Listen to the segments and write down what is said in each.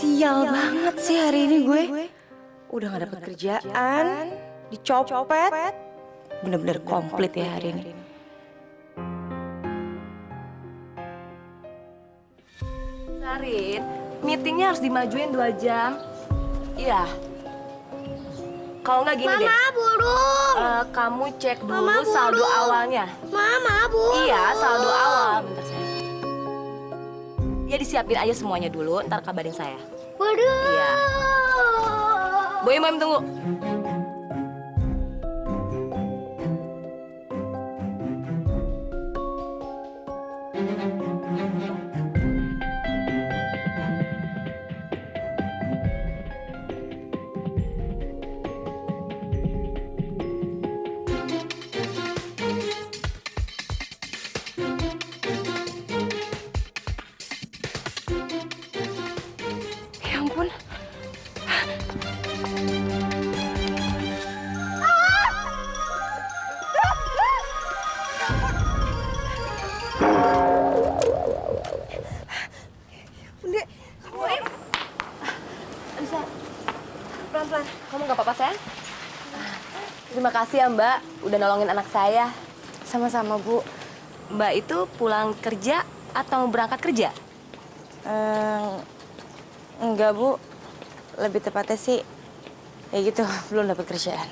Sial banget sih hari ini gue. Udah gak dapet kerjaan, dicopet. Bener-bener komplit ya hari ini. Sarin, meetingnya harus dimajuin 2 jam. Iya. Kalau nggak gini deh. Mama burung. Kamu cek dulu Mama, saldo burung. awalnya. Mama burung. Iya, saldo awal. Bentar sayang. Ya disiapin aja semuanya dulu, ntar kabarin saya. Waduh. Iya. Boy, Mam tunggu. Ya ampun. Bunda, Bisa. Pelan-pelan. Kamu nggak apa-apa, sayang? Terima kasih ya, Mbak. Udah nolongin anak saya. sama-sama Bu. Mbak itu pulang kerja atau berangkat kerja? Enggak Bu, lebih tepatnya sih ya gitu, belum dapat kerjaan.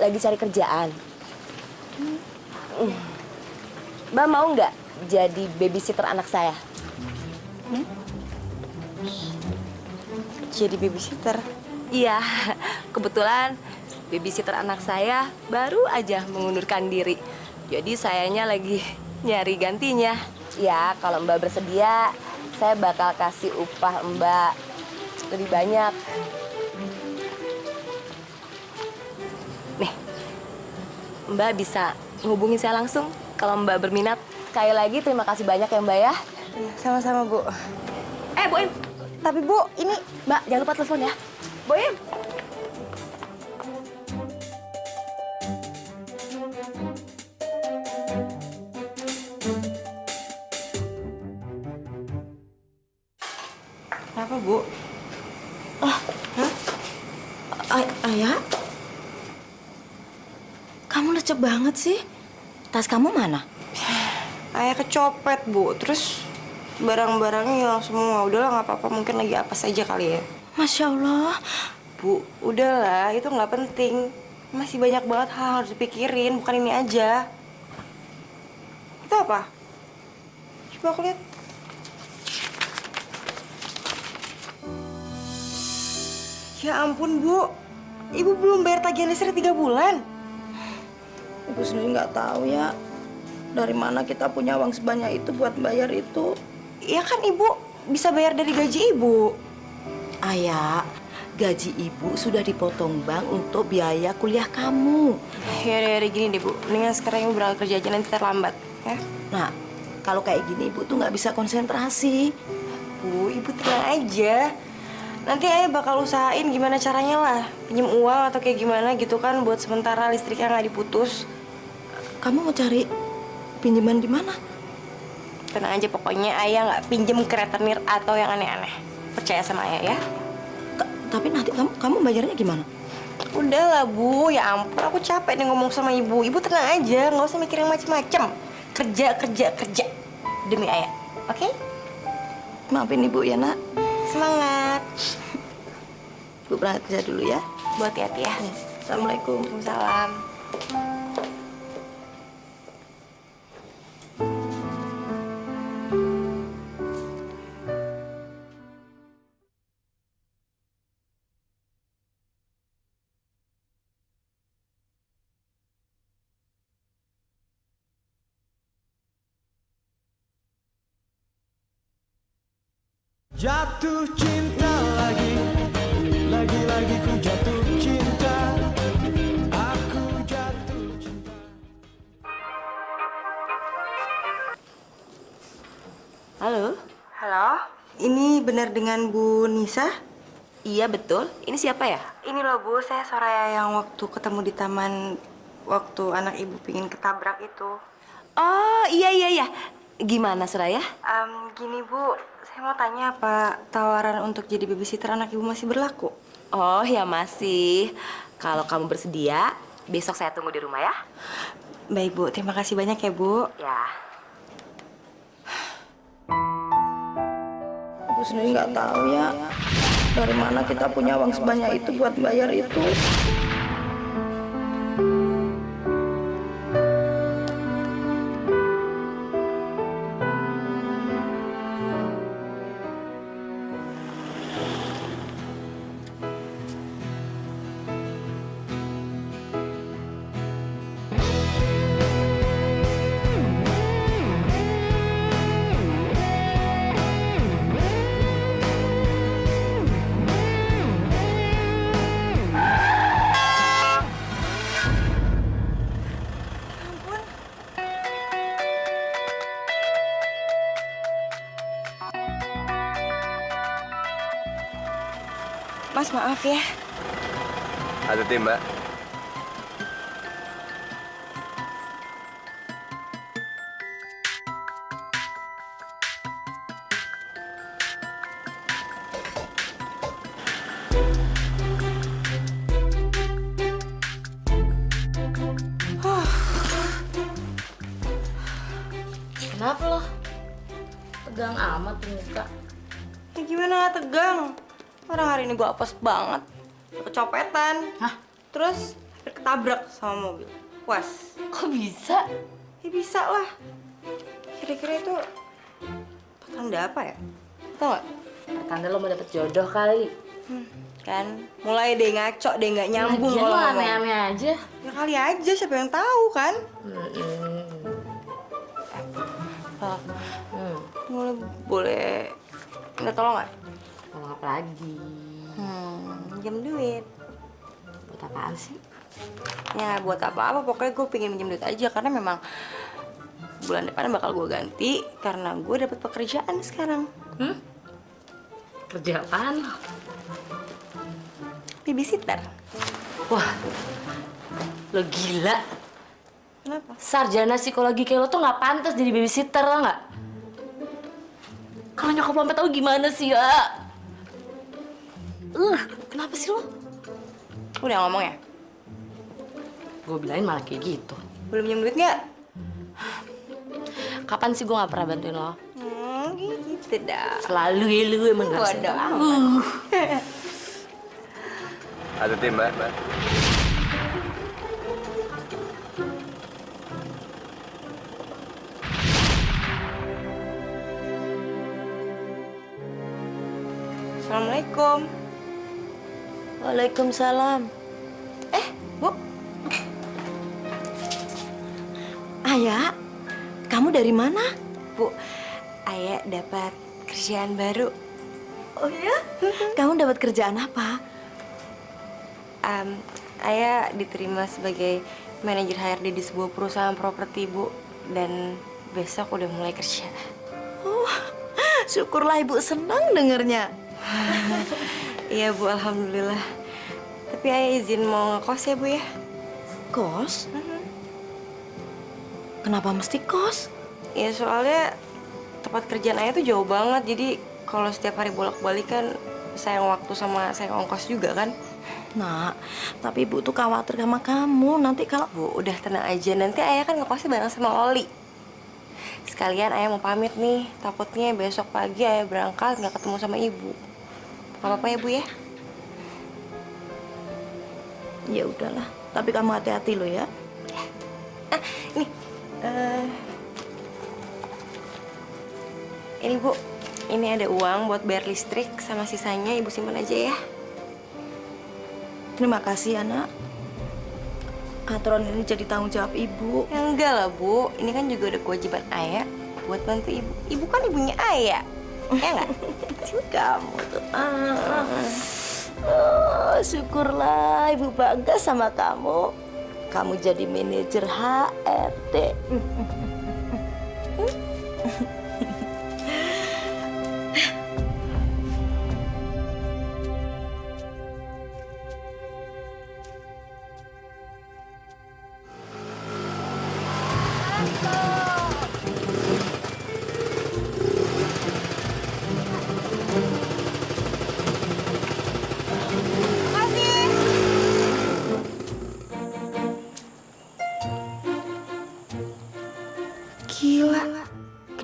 Lagi cari kerjaan. Mbak mau nggak jadi babysitter anak saya? Jadi babysitter. Iya, kebetulan babysitter anak saya baru aja mengundurkan diri. Jadi sayanya lagi nyari gantinya. Ya, kalau Mbak bersedia, saya bakal kasih upah Mbak lebih banyak. Nih, Mbak bisa ngehubungin saya langsung kalau Mbak berminat. Sekali lagi terima kasih banyak ya Mbak ya. Iya, sama-sama Bu. Boim. Tapi Bu, ini Mbak, jangan lupa telepon ya. Boim. kenapa Bu? Oh, hah? Ayah? Kamu lecek banget sih. Tas kamu mana? Ayah kecopet Bu, terus barang-barangnya hilang semua. Udahlah nggak apa-apa, mungkin lagi apa saja kali ya. Masya Allah. Bu, udahlah, itu nggak penting. Masih banyak banget hal yang harus dipikirin, bukan ini aja. Itu apa? Coba aku lihat. Ya ampun, Bu. Ibu belum bayar tagihan listrik 3 bulan. Ibu sendiri nggak tahu ya dari mana kita punya uang sebanyak itu buat bayar itu. Ya kan Ibu bisa bayar dari gaji Ibu. Ayah, gaji ibu sudah dipotong bank untuk biaya kuliah kamu. Ya udah gini deh Bu, mendingan sekarang Ibu berangkat kerja aja, nanti terlambat ya. Nah, kalau kayak gini ibu tuh nggak bisa konsentrasi. Bu, Ibu tenang aja. Nanti Ayah bakal usahain gimana caranya lah. Pinjem uang atau kayak gimana gitu kan buat sementara listriknya nggak diputus. Kamu mau cari pinjaman di mana? Tenang aja, pokoknya Ayah nggak pinjem ke rentenir atau yang aneh-aneh. Percaya sama Ayah ya. Tapi nanti kamu bayarnya gimana? Udahlah Bu, ya ampun, aku capek nih ngomong sama Ibu. Ibu tenang aja, nggak usah mikir yang macem-macem. Kerja demi Ayah, oke? Maafin ibu ya nak. Semangat. Ibu berangkat kerja dulu ya. Bu, hati-hati ya. Assalamualaikum. Salam. Jatuh cinta lagi ku jatuh cinta, aku jatuh cinta. Halo? Halo, ini benar dengan Bu Nisa? Iya betul. Ini siapa ya? Ini loh Bu, saya Soraya yang waktu ketemu di taman waktu anak Ibu pingin ketabrak itu. Oh iya. Gimana, Suraya? Gini Bu, saya mau tanya apa tawaran untuk jadi babysitter anak ibu masih berlaku? Oh, ya masih. Kalau kamu bersedia, besok saya tunggu di rumah ya. Baik Bu, terima kasih banyak ya Bu. Ya. Ibu sendiri nggak tahu ya dari mana kita punya uang sebanyak itu buat bayar itu. Mas maaf ya. Hati-hati, Mbak. Kenapa lo? Tegang amat tuh muka. Ya gimana tegang? Orang hari ini gue apes banget. Kecopetan. Hah? Terus ketabrak sama mobil. Puas. Kok bisa? Ya bisa lah. Kira-kira itu pertanda apa ya? Tau gak? Pertanda lo mau dapet jodoh kali. Kan mulai deh ngaco deh, nggak nyambung Lagian kalau lo ngomong. aneh-aneh aja. Ya kali aja, siapa yang tahu kan? Boleh minta tolong nggak? Ngomong apa lagi? Minjem duit. Buat apaan sih? Ya buat apa-apa, pokoknya gue pengen minjem duit aja karena memang bulan depan bakal gue ganti karena gue dapet pekerjaan sekarang. Kerja apaan lo? Babysitter. Wah, lo gila. Kenapa? Sarjana psikologi kayak lo tuh nggak pantas jadi babysitter, lo nggak? Kalau nyokap lo sampai tahu gimana sih ya? Kenapa sih lo? Udah ngomong ya? Gue bilangin malah kayak gitu. Belum minjem duit nggak? Kapan sih gue nggak pernah bantuin lo? Gitu dah. Selalu ya lu emang nggak Bodoh usah. amat. Hati-hati, Mbak. Assalamualaikum. Waalaikumsalam. Bu. Ayah, kamu dari mana? Bu, Ayah dapat kerjaan baru. Oh ya? Kamu dapat kerjaan apa? Ayah diterima sebagai manajer HRD di sebuah perusahaan properti, Bu. Dan besok udah mulai kerja. Syukurlah ibu senang dengernya. Iya, Bu, alhamdulillah. Tapi Ayah izin mau ngekos ya, Bu ya? Kos? Kenapa mesti kos? Ya soalnya tempat kerjaan Ayah tuh jauh banget. Jadi kalau setiap hari bolak-balik kan sayang waktu sama sayang ongkos juga kan. Nak, tapi ibu tuh khawatir sama kamu. Nanti kalau... Bu, udah tenang aja. Nanti Ayah kan ngekosnya bareng sama Oli. Sekalian Ayah mau pamit nih. Takutnya besok pagi Ayah berangkat nggak ketemu sama Ibu. Gak apa-apa ya, Bu ya? Ya udahlah, tapi kamu hati-hati lo ya. Nih. Ini, Bu. Ini ada uang buat bayar listrik. Sama sisanya Ibu simpan aja ya. Terima kasih anak. Aturan ini jadi tanggung jawab ibu. Ya enggak lah, Bu. Ini kan juga ada kewajiban Ayah buat bantu Ibu. Ibu kan ibunya Ayah. Ya nggak? Kamu tuh. Oh, syukurlah ibu bangga sama kamu. Kamu jadi manajer HRD.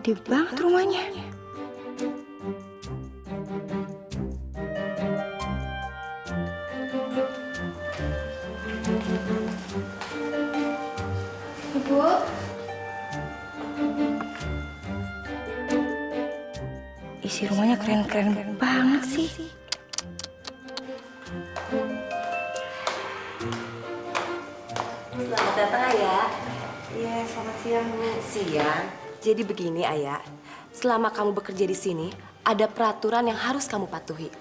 Gede banget rumahnya. Ibu, Isi rumahnya keren-keren banget sih. Selamat datang, Ayah. Iya, selamat siang, Bu. Siang. Jadi begini, Ayah. Selama kamu bekerja di sini, ada peraturan yang harus kamu patuhi.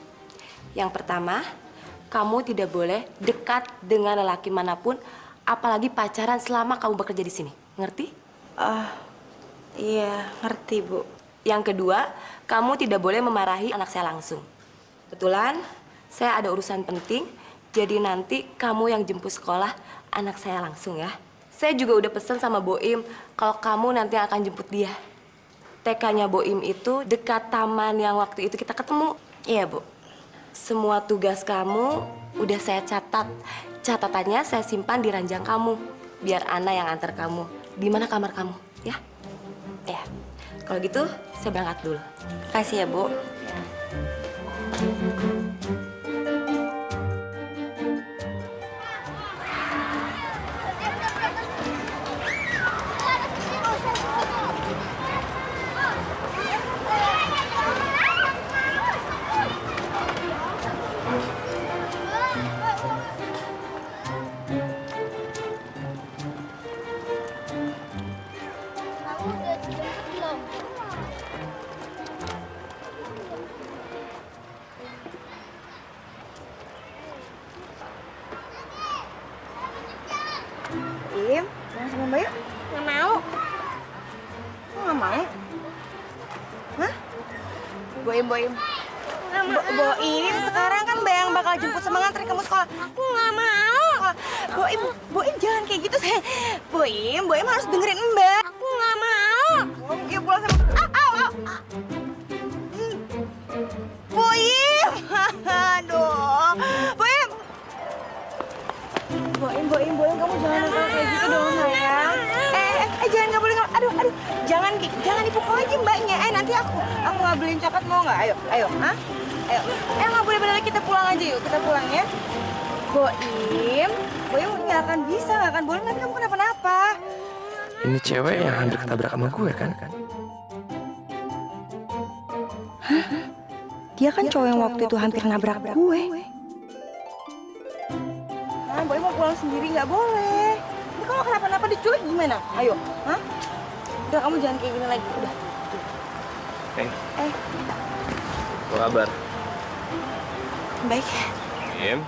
Yang pertama, kamu tidak boleh dekat dengan lelaki manapun, apalagi pacaran selama kamu bekerja di sini. Ngerti? Iya, ngerti, Bu. Yang kedua, kamu tidak boleh memarahi anak saya langsung. Kebetulan, saya ada urusan penting, jadi nanti kamu yang jemput sekolah anak saya langsung ya. Saya juga udah pesen sama Boim kalau kamu nanti akan jemput dia. TK-nya Boim itu dekat taman yang waktu itu kita ketemu. Iya, Bu. Semua tugas kamu udah saya catat. Catatannya saya simpan di ranjang kamu. Biar Ana yang antar kamu. Di mana kamar kamu, ya? Ya. Kalau gitu, saya berangkat dulu. Kasih ya, Bu. kamu udah dijemput belum? Im, mau sama Mbak yuk? Nggak mau. Kok nggak mau? Hah? Boim. Nggak mau. Boim, sekarang kan Mbak yang bakal jemput sama ngantri kamu sekolah. Aku nggak mau. Boim jangan kayak gitu, sayang. Boim harus dengerin Mbak. Aku nggak mau. Yuk pulang sama... Boim! Aduh. Boim, kamu jangan nakal kayak gitu dong, sayang. Jangan, nggak boleh. Aduh. Jangan dipukul lagi Mbaknya. Nanti aku nggak beliin coklat, mau nggak? Ayo, hah? Ayo. Nggak boleh bener, kita pulang aja yuk. Kita pulang ya. Boim nggak akan bisa, nggak akan boleh. Nanti kamu kenapa-napa. Ini cewek yang hampir ketabrak sama gue kan? Dia kan cowok yang waktu itu hampir nabrak gue. Boy mau pulang sendiri, nggak boleh. Ini kalau kenapa-napa diculik gimana? Ayo, hah? Udah, kamu jangan kayak gini lagi, udah. Apa kabar? Baik. Boim.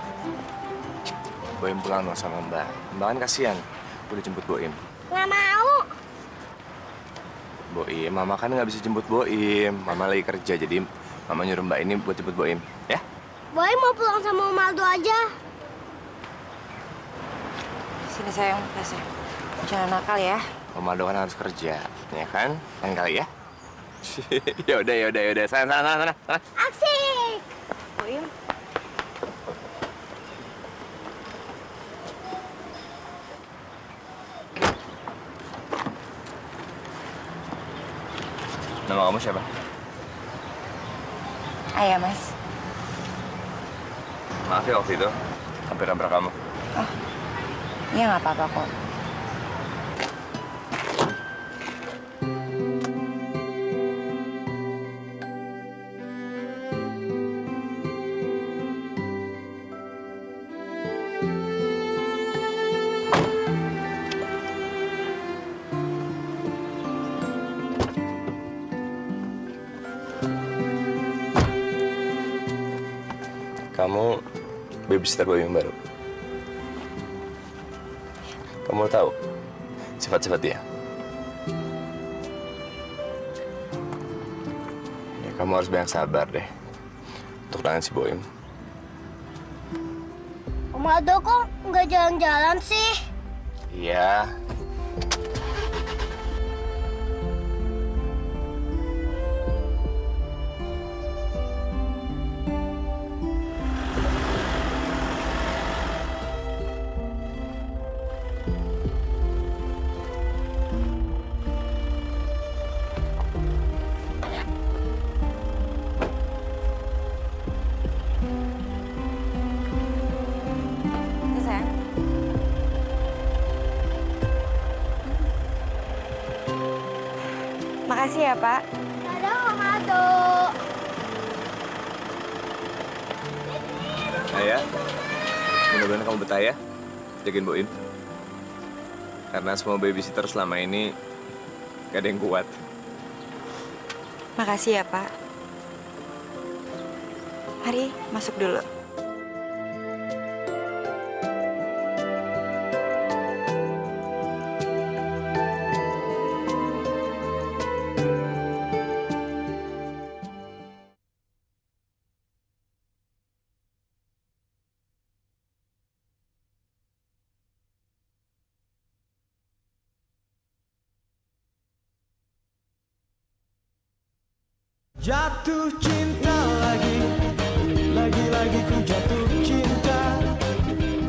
Boim pulang dong sama Mbak. Mbak kan kasihan. Udah jemput Boim. Nggak mau. Boim, Mama kan nggak bisa jemput Boim. Mama lagi kerja, jadi Mama nyuruh Mbak ini buat jemput Boim. Ya? Boy mau pulang sama Om Aldo aja. Sini sayang, kasih. Jangan nakal ya. Om Aldo kan harus kerja, ya kan? Lain kali ya? Yaudah. Sana. Asik. Boim. Nama kamu siapa? Ayah, Mas. Maaf ya waktu itu, hampir nabrak kamu. Iya, nggak apa-apa kok. Kamu babysitter Boim yang baru. Kamu tahu sifat-sifat dia? Ya, kamu harus banyak sabar deh untuk tangan si Boim. Om Aldo kok nggak jalan-jalan sih? Iya. Makasih ya, Pak. Dadah Om Aldo. Ayah, mudah-mudahan kamu betah ya, jagain Boim. Karena semua babysitter selama ini gak ada yang kuat. Makasih ya, Pak. Mari, masuk dulu. Jatuh cinta lagi, lagi-lagi ku jatuh cinta.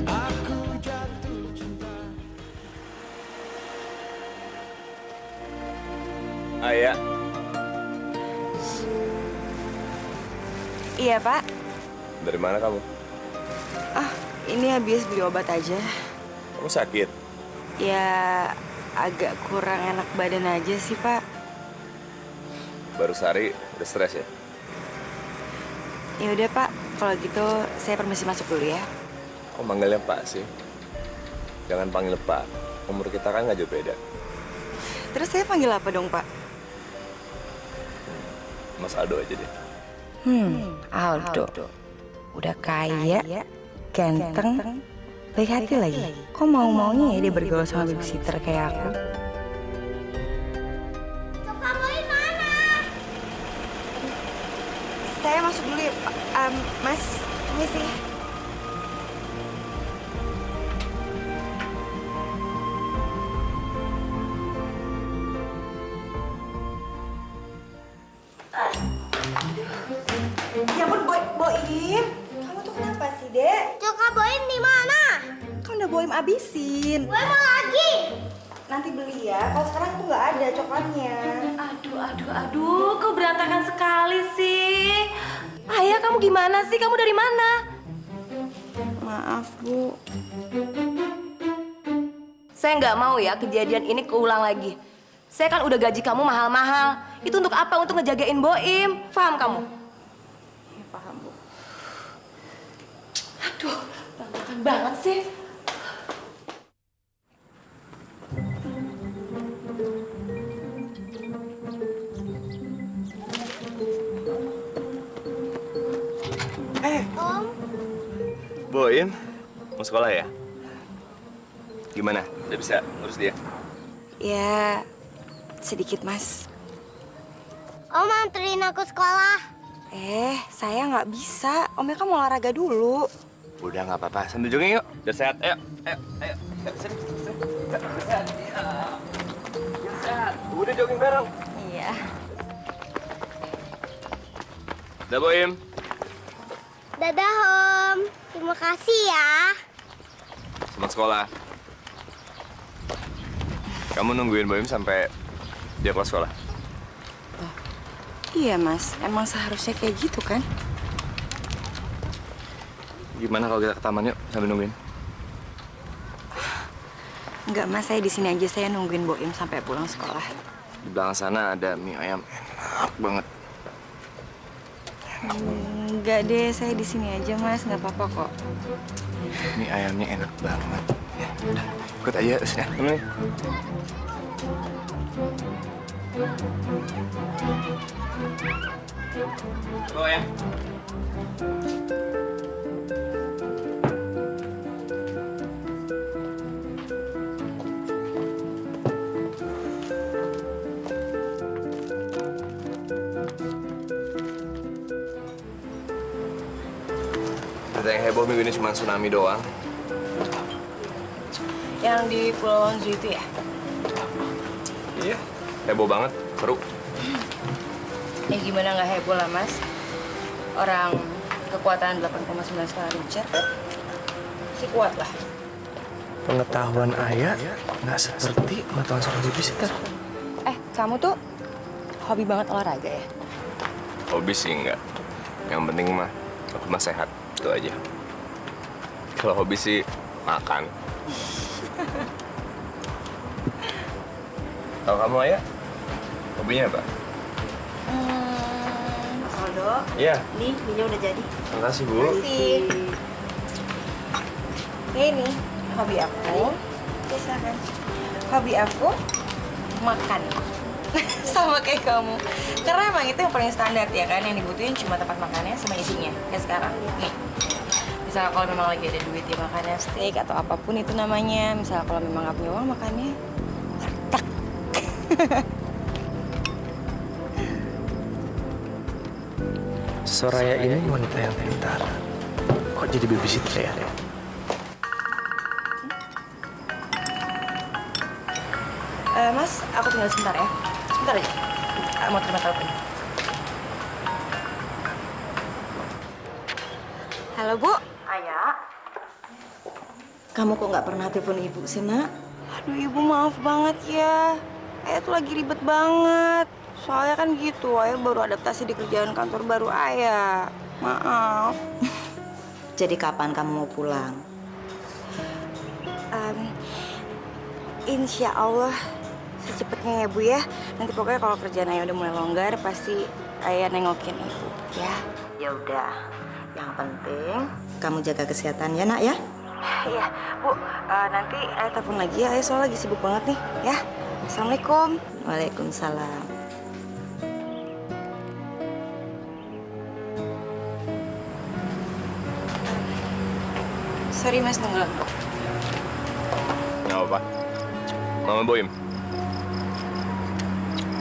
Aku jatuh cinta. Ayah, Iya, Pak. dari mana kamu? Ini habis beli obat aja. Kamu sakit? Ya, agak kurang enak badan aja sih, Pak. Baru sehari udah stres ya? Ya udah, Pak. Kalau gitu, saya permisi masuk dulu ya. Kok manggilnya Pak sih? Jangan panggil Pak. Umur kita kan nggak jauh beda. Terus saya panggil apa dong, Pak? Mas Aldo aja deh. Aldo. Udah kaya, ganteng, baik hati lagi. Kok mau-maunya ya dia bergaul sama babysitter kayak aku? Coklat Boy mana? Saya masuk dulu ya, Pak. Mas, permisi. Ya ampun, Boim. Kamu tuh kenapa sih, Dek? Coklat Boy di mana? Kan udah Boim abisin. Boy mau lagi. Nanti beli ya. Kalau sekarang tuh nggak ada coklatnya. Aduh, kok berantakan sekali sih? Ayah, kamu gimana sih? Kamu dari mana? Maaf, Bu. Saya nggak mau ya kejadian ini keulang lagi. Saya kan udah gaji kamu mahal-mahal. Itu untuk apa? Untuk ngejagain Boim. Paham kamu? Ya, paham, Bu. Aduh, berantakan banget sih. Om, Boim, mau sekolah ya? Gimana? Udah bisa ngurus dia? Ya, sedikit, Mas. Om anterin aku sekolah. Saya nggak bisa. Omnya kan mau olahraga dulu. Udah nggak apa-apa, sambil jogging yuk. Biar sehat, ayo. Ayo, sini. Biar sehat, iya. Biar sehat. Udah jogging bareng. Iya. Udah, Boim. Dadah Om. Terima kasih ya. Selamat sekolah. Kamu nungguin Boim sampai dia kelas sekolah? Iya, Mas. Emang seharusnya kayak gitu kan? Gimana kalau kita ke taman yuk sambil nungguin? Enggak, Mas. Saya di sini aja. Saya nungguin Boim sampai pulang sekolah. Di belakang sana ada mie ayam enak banget. Enggak deh. Saya di sini aja, Mas. Nggak apa-apa kok. Mie ayamnya enak banget. Ya, udah, ikut aja terus ya. Temenin. Bawa ya. Ada yang heboh minggu ini cuma tsunami doang. Yang di Pulau Wanzu itu ya? Iya, heboh banget, seru. Ya gimana nggak heboh lah, Mas. Orang kekuatan 8,9 skala Richter masih kuat lah. Pengetahuan ayah nggak seperti pengetahuan seorang babysitter. Kamu tuh hobi banget olahraga ya? Hobi sih enggak. Yang penting mah aku mah sehat, itu aja. Kalau hobi sih makan. Kalau kamu ayah, Hobinya apa? Mas Aldo, Iya. nih minyak udah jadi. Makasih, Bu. Makasih. Ini hobi aku. Biasa kan? Hobi aku makan. Sama kayak kamu. Karena emang itu yang paling standar ya kan, yang dibutuhin cuma tempat makannya sama isinya. Kayak sekarang. Nih. Misal kalau memang lagi ada duit ya makannya steak atau apapun itu namanya. Misal kalau memang nggak punya uang makannya warteg. Soraya ini wanita yang pintar. Kok jadi babysitter ya? Mas, aku tinggal sebentar ya. Sebentar aja. Mau terima telepon. Halo, Bu. Ayah. Kamu kok nggak pernah telepon Ibu sih, Nak? Aduh, Ibu maaf banget ya. Ayah tuh lagi ribet banget. Soalnya kan gitu, Ayah baru adaptasi di kerjaan kantor baru Ayah. Maaf. Jadi kapan kamu mau pulang? Insya Allah secepatnya ya Bu ya. Nanti pokoknya kalau kerjaan Ayah udah mulai longgar, pasti Ayah nengokin Ibu ya. Ya udah. Yang penting kamu jaga kesehatan ya Nak ya. Iya Bu. Nanti Ayah telepon lagi ya. Ayah soalnya lagi sibuk banget nih ya. Assalamualaikum. Waalaikumsalam. Sorry Mas, nunggu lama. Nggak apa-apa. Mama Boim.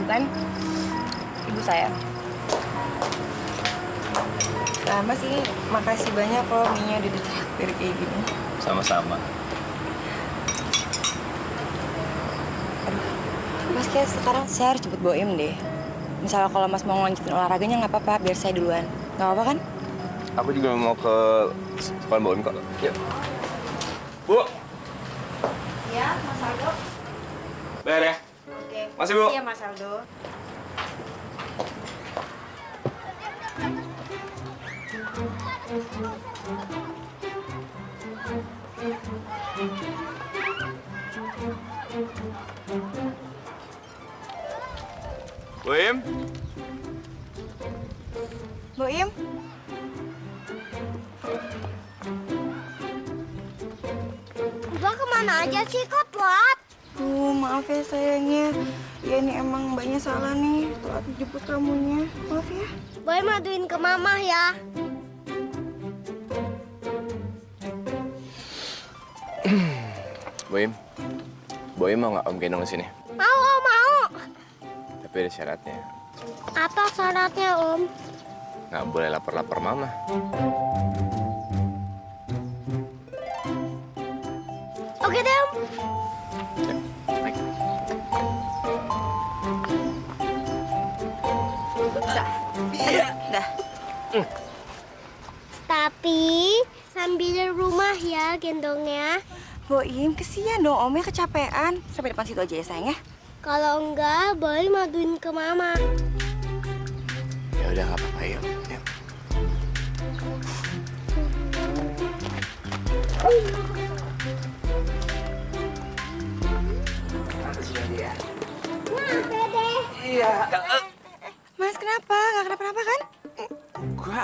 Bukan? Ibu saya. Mas sih, makasih banyak loh mie-nya udah ditraktir kayak gini. Sama-sama. Mas kayak sekarang saya harus jemput Boim deh. Misalnya kalau Mas mau ngelanjutin olahraganya nggak apa-apa, biar saya duluan. Nggak apa-apa kan? Aku juga mau ke sekolah Boim kok. Yuk. Bu. Ya, Mas Aldo. Bayar ya. Oke. Masih, Bu. Iya, Mas Aldo. Boim. Boim. Mbak kemana aja sih kok telat? Maaf ya sayangnya. Ya ini emang mbaknya salah nih. Telat jemput kamunya. Maaf ya. Boy maduin ke mama ya. Boim. Boim mau nggak Om gendong ke sini? Mau, Om, mau. Tapi ada syaratnya. Apa syaratnya, Om? Nggak boleh lapar-lapar Mama. Oke deh, Om. Ya, baik. Dah. Tapi sambil rumah ya gendongnya. Boim, kesian dong Omnya kecapean. Sampai depan situ aja ya sayang ya. Kalau enggak, Boy maduin ke mama. Ya udah nggak apa-apa yuk. Yuk. Mas kenapa? Nggak kenapa-napa kan? Gua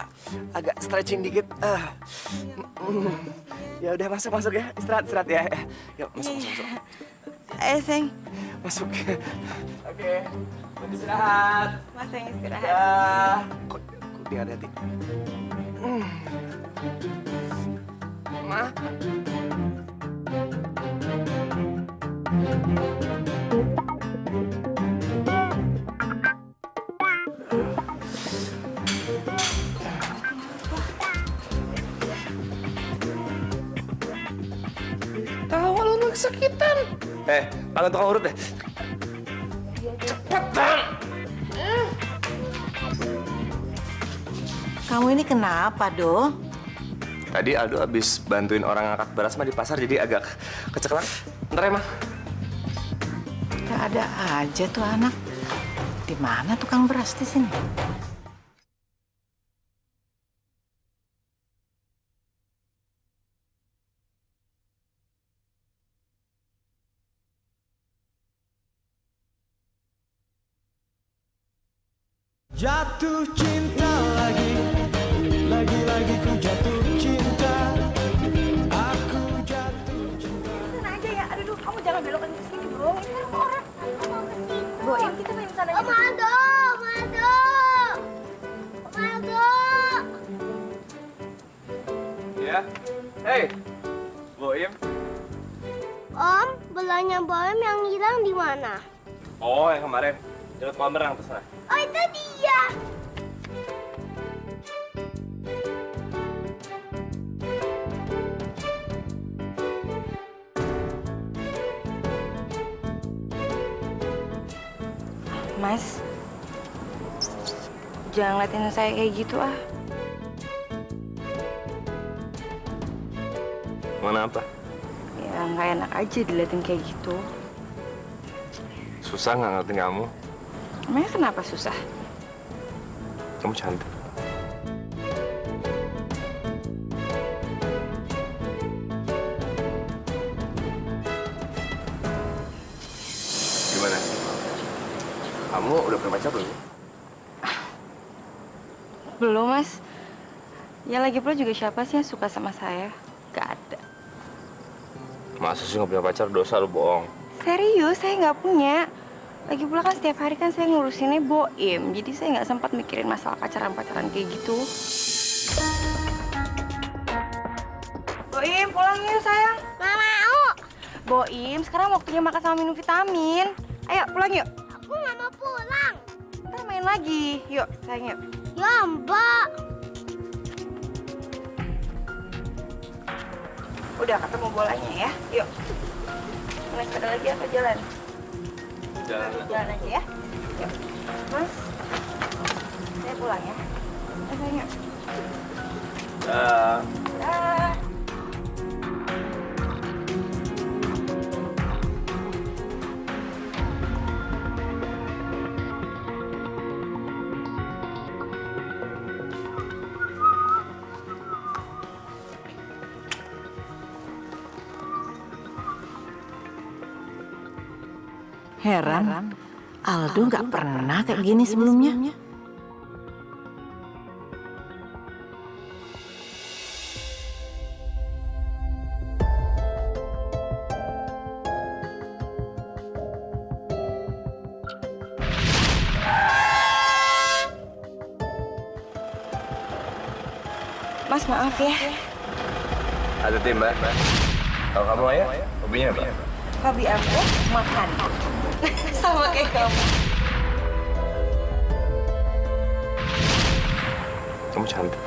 agak stretching dikit. Ya udah masuk ya. Istirahat ya. Yuk masuk. Ayo sayang. Masuk. Oke. Istirahat. Mas sayang istirahat. Ya. Kok dia hati. Ma. Tahu lu kesakitan. Kalian tukang urut deh. Cepet, Bang. Kamu ini kenapa, Do? Tadi Aldo habis bantuin orang ngangkat beras mah di pasar jadi agak keceklan. Ntar ya, Mah. Gak ada aja tuh anak. Di mana tukang beras di sini? Jatuh cinta lagi, lagi-lagi ku jatuh cinta. Aku jatuh cinta. Sana aja ya. Aduh, kamu jangan belokan ke sini dong. Ini kan rumah orang. Aku mau ke sini. Boim, kita main sana aja. Mado, Mado, Mado. Ya. Hey, Boim. Om, belanya Boim yang hilang di mana? Oh, yang kemarin. Dekat kolam renang tuh sana. Oh, itu dia. Mas, jangan ngeliatin saya kayak gitu ah. Mana apa? Ya nggak enak aja diliatin kayak gitu. Susah nggak ngerti kamu? Emangnya kenapa susah? Kamu cantik. Gimana? Kamu udah punya pacar belum? Belum mas. Ya lagi pula juga siapa sih yang suka sama saya? Gak ada. Masa sih nggak punya pacar? Dosa lu bohong. Serius, saya nggak punya. Lagi pula kan setiap hari kan saya ngurusinnya Boim, jadi saya nggak sempat mikirin masalah pacaran-pacaran kayak gitu. Boim, pulang yuk sayang. Nggak mau. Boim, sekarang waktunya makan sama minum vitamin. Ayo pulang yuk. Aku nggak mau pulang. Ntar main lagi. Yuk, sayang yuk. Ya, Mbak. Udah ketemu bolanya ya. Yuk. Main sepeda lagi atau jalan? Jalan aja ya. Yuk. Mas, saya pulang ya. Sayang yuk. Dah. Heran, Aldo nggak pernah kayak gini sebelumnya. Mas maaf ya. Ada tim, Mbak. Kalau kamu ayah, hobinya apa? Hobi aku makan. Sama kayak kamu. Kamu cantik.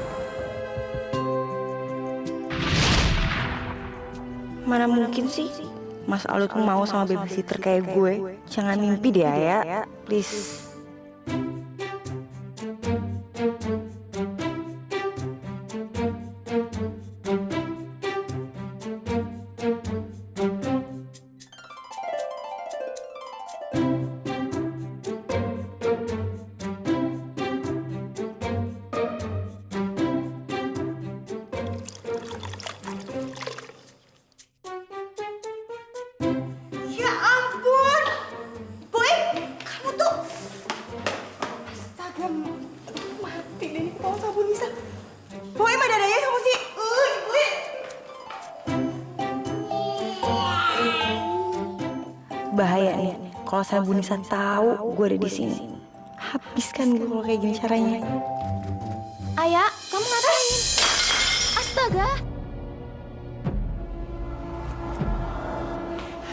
Mana mungkin sih Mas Aldo tuh mau sama babysitter kayak gue. Jangan mimpi deh ya, please. Ya ampun. Boim, kamu tuh. Astaga, mati deh ini kepala sabun Nisa. Boim ada daya kamu sih. Boim. Bahaya nih, kalau saya Bu Nisa tahu gue ada di sini. Habiskan gue kalau kayak gini caranya. Ayah, kamu ngapain? Astaga.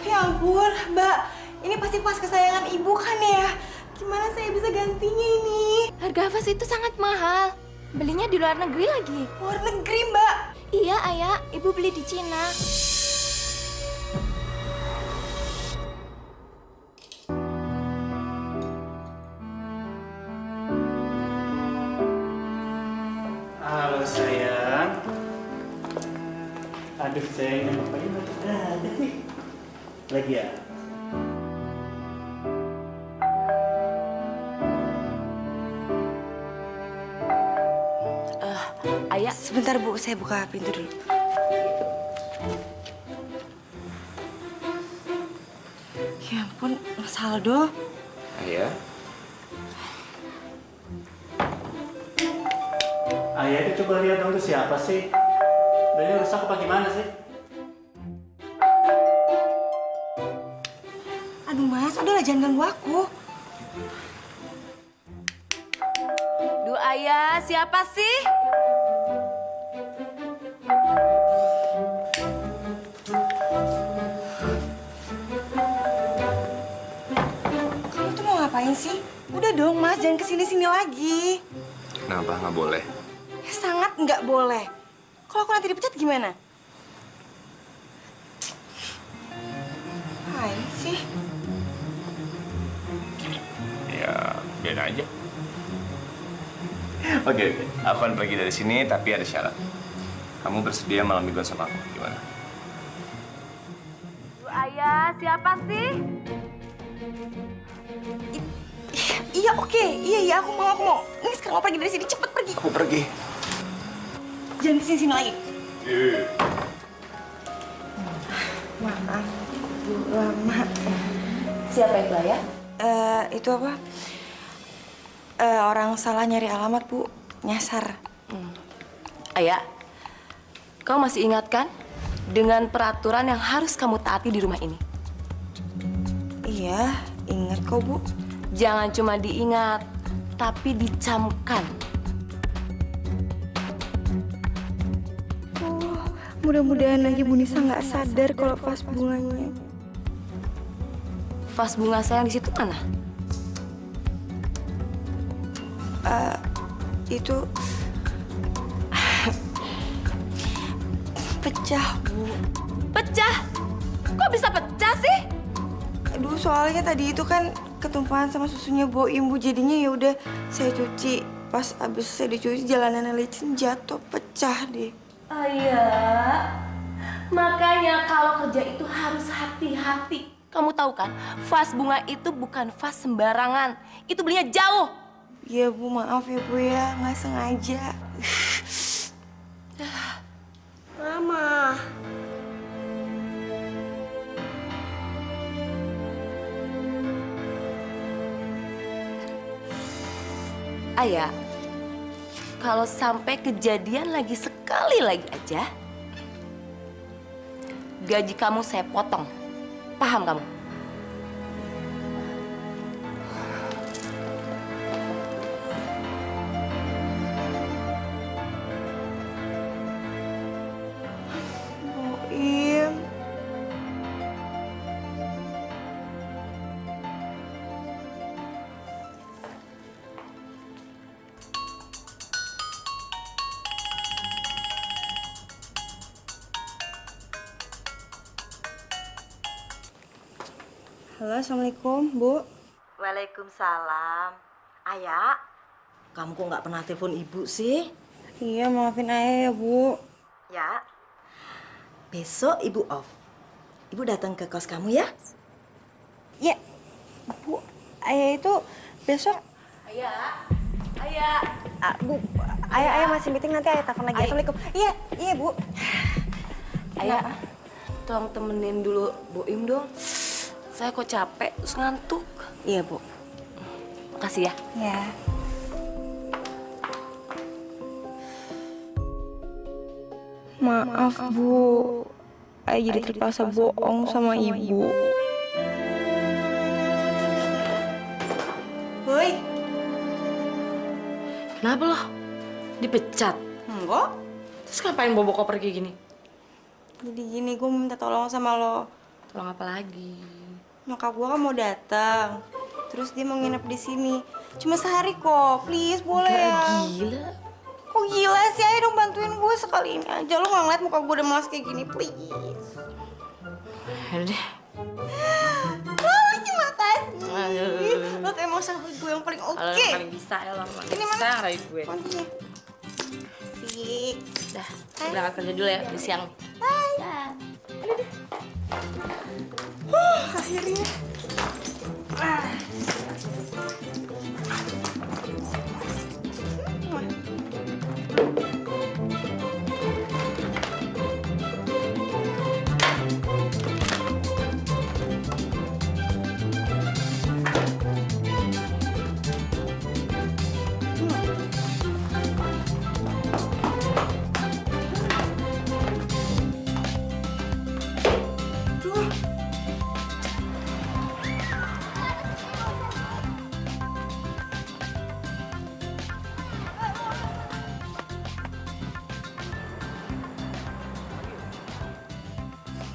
Ya ampun, Mbak. Ini pasti vas kesayangan ibu kan ya? Gimana saya bisa gantinya ini? Harga vas itu sangat mahal. Belinya di luar negeri lagi. Luar negeri, Mbak. Iya, Ayah. Ibu beli di Cina. Halo sayang. Aduh sayangnya bapaknya nggak ada sih. Lagi ya? Ayah, Sebentar Bu, saya buka pintu dulu. Ya ampun, Mas Aldo. Ayah? Ayah itu coba lihat dong tuh siapa sih? Bannya rusak apa gimana sih? Aduh Mas, udahlah jangan ganggu aku. Duh ayah, siapa sih? Kamu tuh mau ngapain sih? Udah dong Mas, jangan kesini-sini lagi. Kenapa nggak boleh? Sangat nggak boleh. Kalau aku nanti dipecat gimana? Ngapain sih? Ya, biar aja. Oke, aku akan pergi dari sini, tapi ada syarat. Kamu bersedia malam mingguan sama aku, gimana? Duh ayah, siapa sih? Iya oke, iya aku mau. Ini sekarang mau pergi dari sini, cepet pergi. Aku pergi. Jangan kesini-sini lagi. Maaf, Bu lama. Siapa itu ayah? Itu apa? Orang salah nyari alamat, Bu. Nyasar. Ayah, kau masih ingat kan dengan peraturan yang harus kamu taati di rumah ini? Iya, ingat kok, Bu. Jangan cuma diingat, tapi dicamkan. Mudah-mudahan aja Bu Nisa nggak sadar kalau vas bunganya. Vas bunga saya yang di situ mana? Itu pecah, Bu. Pecah? Kok bisa pecah sih? Aduh, soalnya tadi itu kan ketumpahan sama susunya Boim, Bu. Jadinya ya udah saya cuci. Pas abis saya dicuci jalanannya licin jatuh, pecah deh. Ayah, makanya kalau kerja itu harus hati-hati. Kamu tahu kan, vas bunga itu bukan vas sembarangan. Itu belinya jauh. Ya Bu, maaf ya Bu ya, nggak sengaja. Mama. Ayah, kalau sampai kejadian lagi sekali lagi aja, gaji kamu saya potong. Paham kamu? Boim. Halo, Assalamualaikum, Bu. Waalaikumsalam. Ayah, kamu kok nggak pernah telepon ibu sih? Iya, maafin Ayah ya, Bu. Ya, besok ibu off. Ibu datang ke kos kamu ya? Ya, Bu, Ayah itu besok... Ayah, ayah. Bu, Ayah masih meeting, nanti Ayah telepon lagi. Assalamualaikum. Iya, Bu. Ayah, tolong temenin dulu Boim dong. Saya kok capek, terus ngantuk. Iya, Bu. Makasih ya. Ya. Maaf, Bu. Ayah jadi terpaksa bohong sama Ibu. Woi. Kenapa loh? Dipecat? Enggak. Terus ngapain bawa koper kayak gini? Jadi gini, gue minta tolong sama lo. Tolong apa lagi? Nyokap gue kan mau datang. Terus dia mau nginep di sini. Cuma sehari kok. Please, boleh ya? Gila. Kok gila sih? Ayo dong bantuin gue sekali ini aja. Lo nggak ngeliat muka gue udah melas kayak gini, please. Yaudah deh. Oh, terima kasih. Lo tuh emang sahabat gue yang paling oke. Kalau paling bisa ya lo. Ini mana? Bisa rayu gue. Kuncinya. Sik. Dah, berangkat kerja dulu ya, udah siang. Bye. Akhirnya.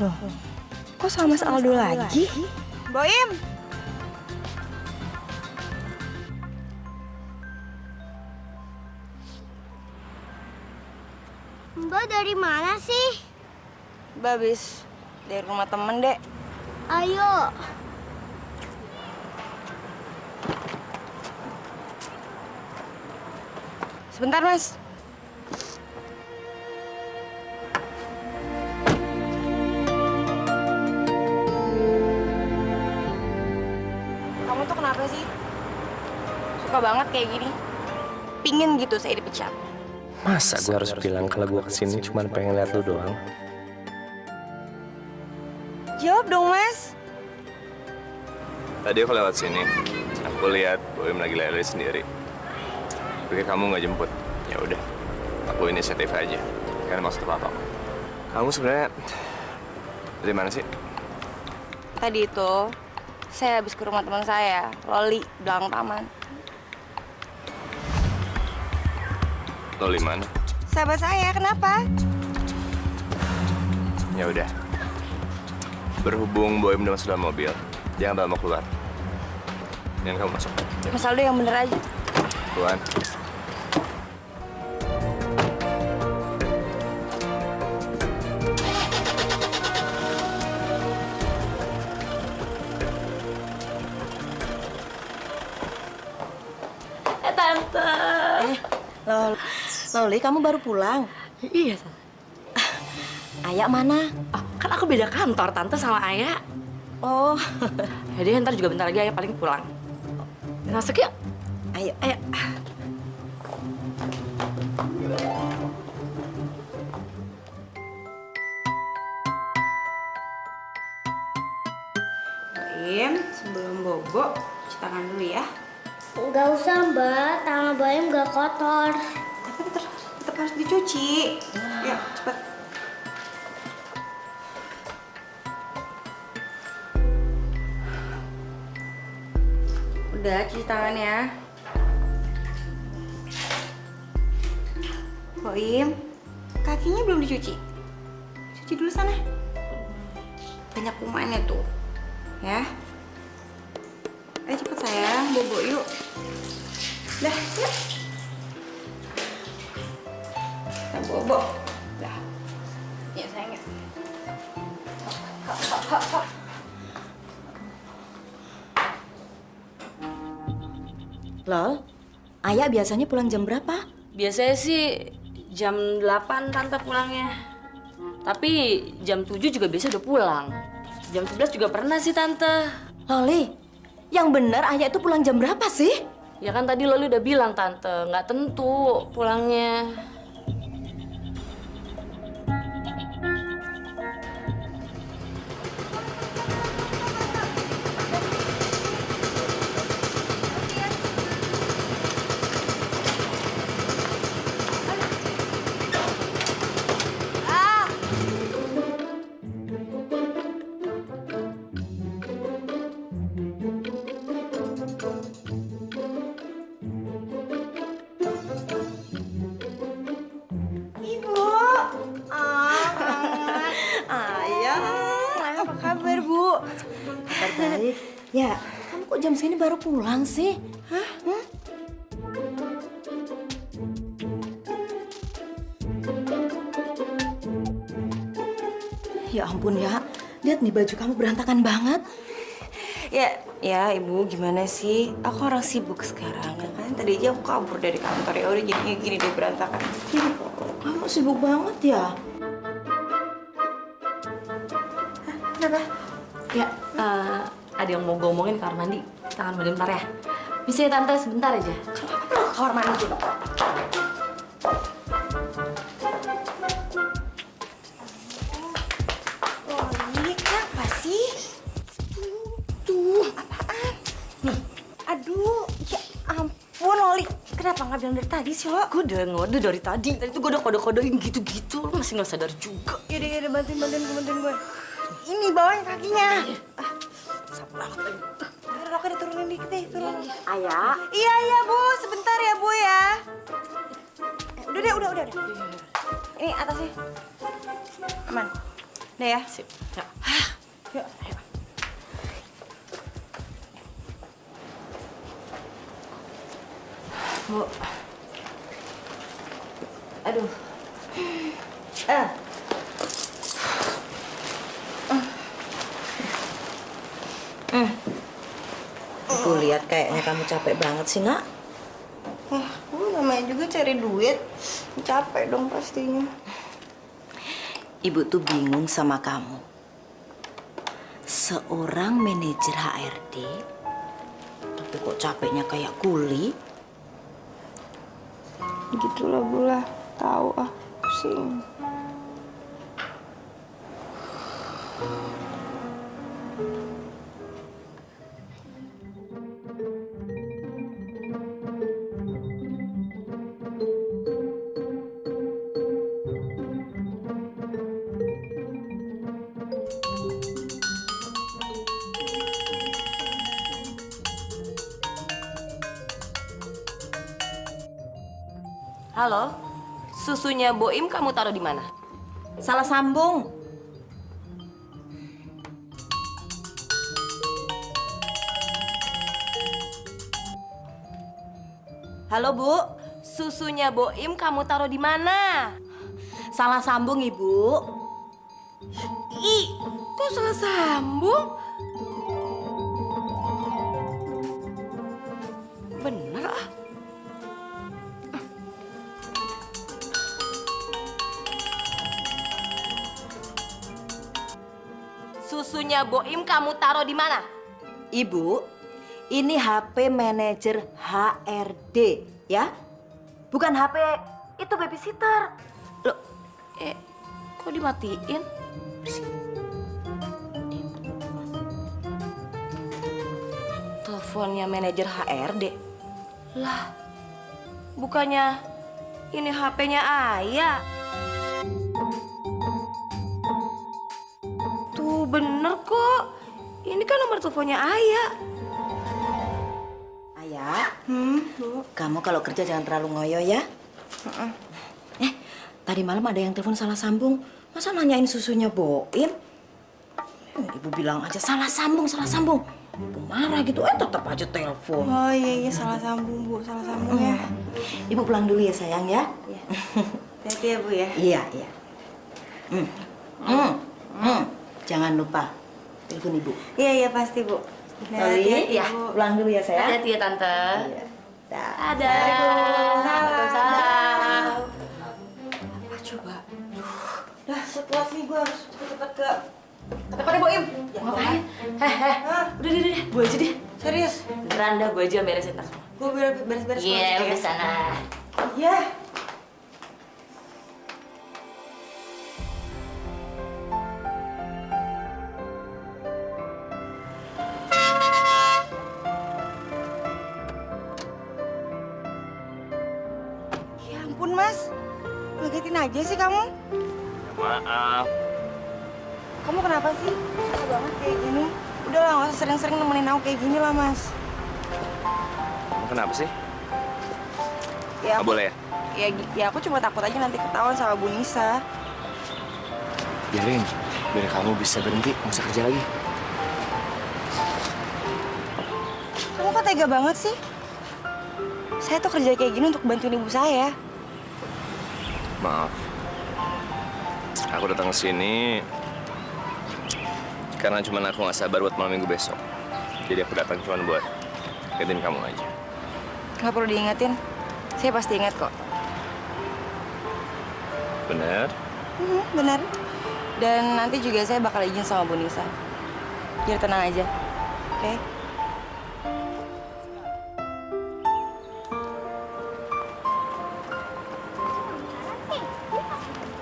Loh, kok sama Mas Aldo lagi? Boim. Mbak dari mana sih? Mbak habis dari rumah temen, Dek. Ayo. Sebentar, Mas. Kamu tuh kenapa sih? Suka banget kayak gini. Pingin gitu saya dipecat. Masa gue harus bilang kalau gue kesini cuma pengen lihat lu doang? Jawab dong, Mas. Tadi aku lewat sini, aku lihat Boim lagi lele sendiri. Pikir kamu nggak jemput. Ya udah, aku inisiatif aja. Kan maksud apa? Kamu sebenarnya dari mana sih? Tadi itu saya habis ke rumah teman saya, Loli, belakang taman. Loli mana? Sahabat saya, kenapa? Ya udah. Berhubung Boim udah masuk dalam mobil, jangan bawa keluar. Jangan kamu masuk. Mas Aldo yang bener aja. Tuan. Tante. Loli, kamu baru pulang? Iya, Tante. Ayah mana? Oh, kan aku beda kantor, Tante sama Ayah. Oh, Jadi ntar juga bentar lagi Ayah paling pulang. Masuk yuk. ayo. Boim, sebelum bobo, cuci tangan dulu ya. Nggak usah Mbak, tangan Boim nggak kotor. Tapi tetap harus dicuci. Yuk, cepet. Udah, cuci tangannya. Boim, kakinya belum dicuci. Cuci dulu sana. Banyak kumannya tuh. Ya. Ayo cepet sayang, bobo yuk. Dah, yuk. Kita bobo. Dah. Ya sayang ya. Lol, ayah biasanya pulang jam berapa? Biasanya sih jam 8 Tante pulangnya. Tapi jam 7 juga biasa udah pulang. Jam 11 juga pernah sih Tante. Loli, yang benar ayah itu pulang jam berapa sih? Ya kan tadi Loli udah bilang Tante, nggak tentu pulangnya. Apa kabar, Bu? Kabar baik. Ya, kamu kok jam segini baru pulang sih? Hah? Ya ampun ya, lihat nih baju kamu berantakan banget. Ya, Ibu, gimana sih? Aku orang sibuk sekarang, ya kan? Tadi aja aku kabur dari kantor, ya udah jadinya gini deh berantakan. Kamu sibuk banget ya? Kenapa? Ya, ada yang mau gue omongin ke kamar mandi. Tangan mandi bentar ya. Bisa ya Tante, sebentar aja. Ke kamar mandi dulu. Loli, kenapa sih? Tuh, apaan? Aduh, ya ampun, Loli. Kenapa nggak bilang dari tadi sih, lo? Gue udah ngode dari tadi. Tadi tuh gue udah kode-kodein gitu-gitu. Lo masih nggak sadar juga. Yaudah, bantuin gue. Ini bawain kakinya. Sapu banget lagi. Roknya diturunin dikit deh, turunin. Ayah, Iya, Bu. Sebentar ya, Bu ya. Udah. Ini atasnya. Aman. Udah ya? Sip. Ya. Yuk. Bu. Aduh. Aku lihat kayaknya kamu capek banget sih, Nak. Namanya juga cari duit. Capek dong pastinya. Ibu tuh bingung sama kamu. Seorang manajer HRD, tapi kok capeknya kayak kuli? Gitulah Bula. Tahu pusing. Halo, susunya Boim kamu taruh di mana? Salah sambung. Halo, Bu. Susunya Boim kamu taruh di mana? Salah sambung, Ibu. Ih, kok salah sambung? Bener ah. Susunya Boim kamu taruh di mana? Ibu, ini HP manajer HRD, ya? Bukan HP itu babysitter. Loh, kok dimatiin? Teleponnya manajer HRD. Lah, bukannya ini HP-nya Ayah? Tuh bener kok. Ini kan nomor teleponnya Ayah. Ayah, kamu kalau kerja jangan terlalu ngoyo ya. Tadi malam ada yang telepon salah sambung. Masa nanyain susunya Boim? Ibu bilang aja salah sambung, salah sambung. Ibu marah gitu, tetap aja telepon. Oh iya, salah sambung Bu, salah sambung ya. Ibu pulang dulu ya sayang ya. Hati-hati ya Bu ya. Iya, iya. Jangan lupa telepon ibu. Iya pasti Bu. Loli, ya. pulang dulu ya sayang. Hati-hati ya Tante. Iya. Dah. Ada. Waalaikumsalam. Apa coba? Dah, setelah nih gue harus cepet-cepet ke tempatnya Boim. Ngapain? Udah, gue aja deh. Serius? Beneran dah, gue aja yang beresin tas. Gue beres-beres. Iya, udah sana. Iya. Ya ampun Mas, ngagetin aja sih kamu. Maaf. Kamu kenapa sih? Susah banget kayak gini. Udah lah, nggak usah sering-sering nemenin aku kayak gini lah Mas. Kamu kenapa sih? Ya, Nggak boleh ya? Ya aku cuma takut aja nanti ketahuan sama Bu Nisa. Biarin, biar kamu bisa berhenti, nggak usah kerja lagi. Kamu kok tega banget sih? Saya tuh kerja kayak gini untuk bantuin ibu saya. Maaf. Aku datang ke sini karena cuma aku nggak sabar buat malam minggu besok. Jadi aku datang cuma buat ingetin kamu aja. Nggak perlu diingetin. Saya pasti ingat kok. Bener? Benar. Dan nanti juga saya bakal izin sama Bu Nisa. Biar tenang aja. Oke?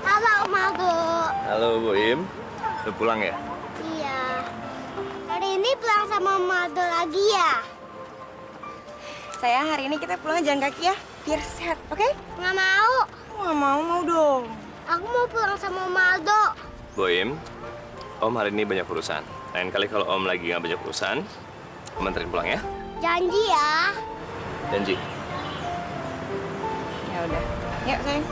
Halo, Mago. Halo, Bu Im. Udah pulang ya? Iya. Hari ini pulang sama Mago lagi ya? Sayang, hari ini kita pulang jalan kaki ya. Biar sehat, oke? Nggak mau. Nggak mau dong. Aku mau pulang sama Maldo. Bu Im, Om hari ini banyak urusan. Lain kali kalau Om lagi nggak banyak urusan, Om anterin pulang ya. Janji ya. Janji. Ya udah. Yuk, sayang.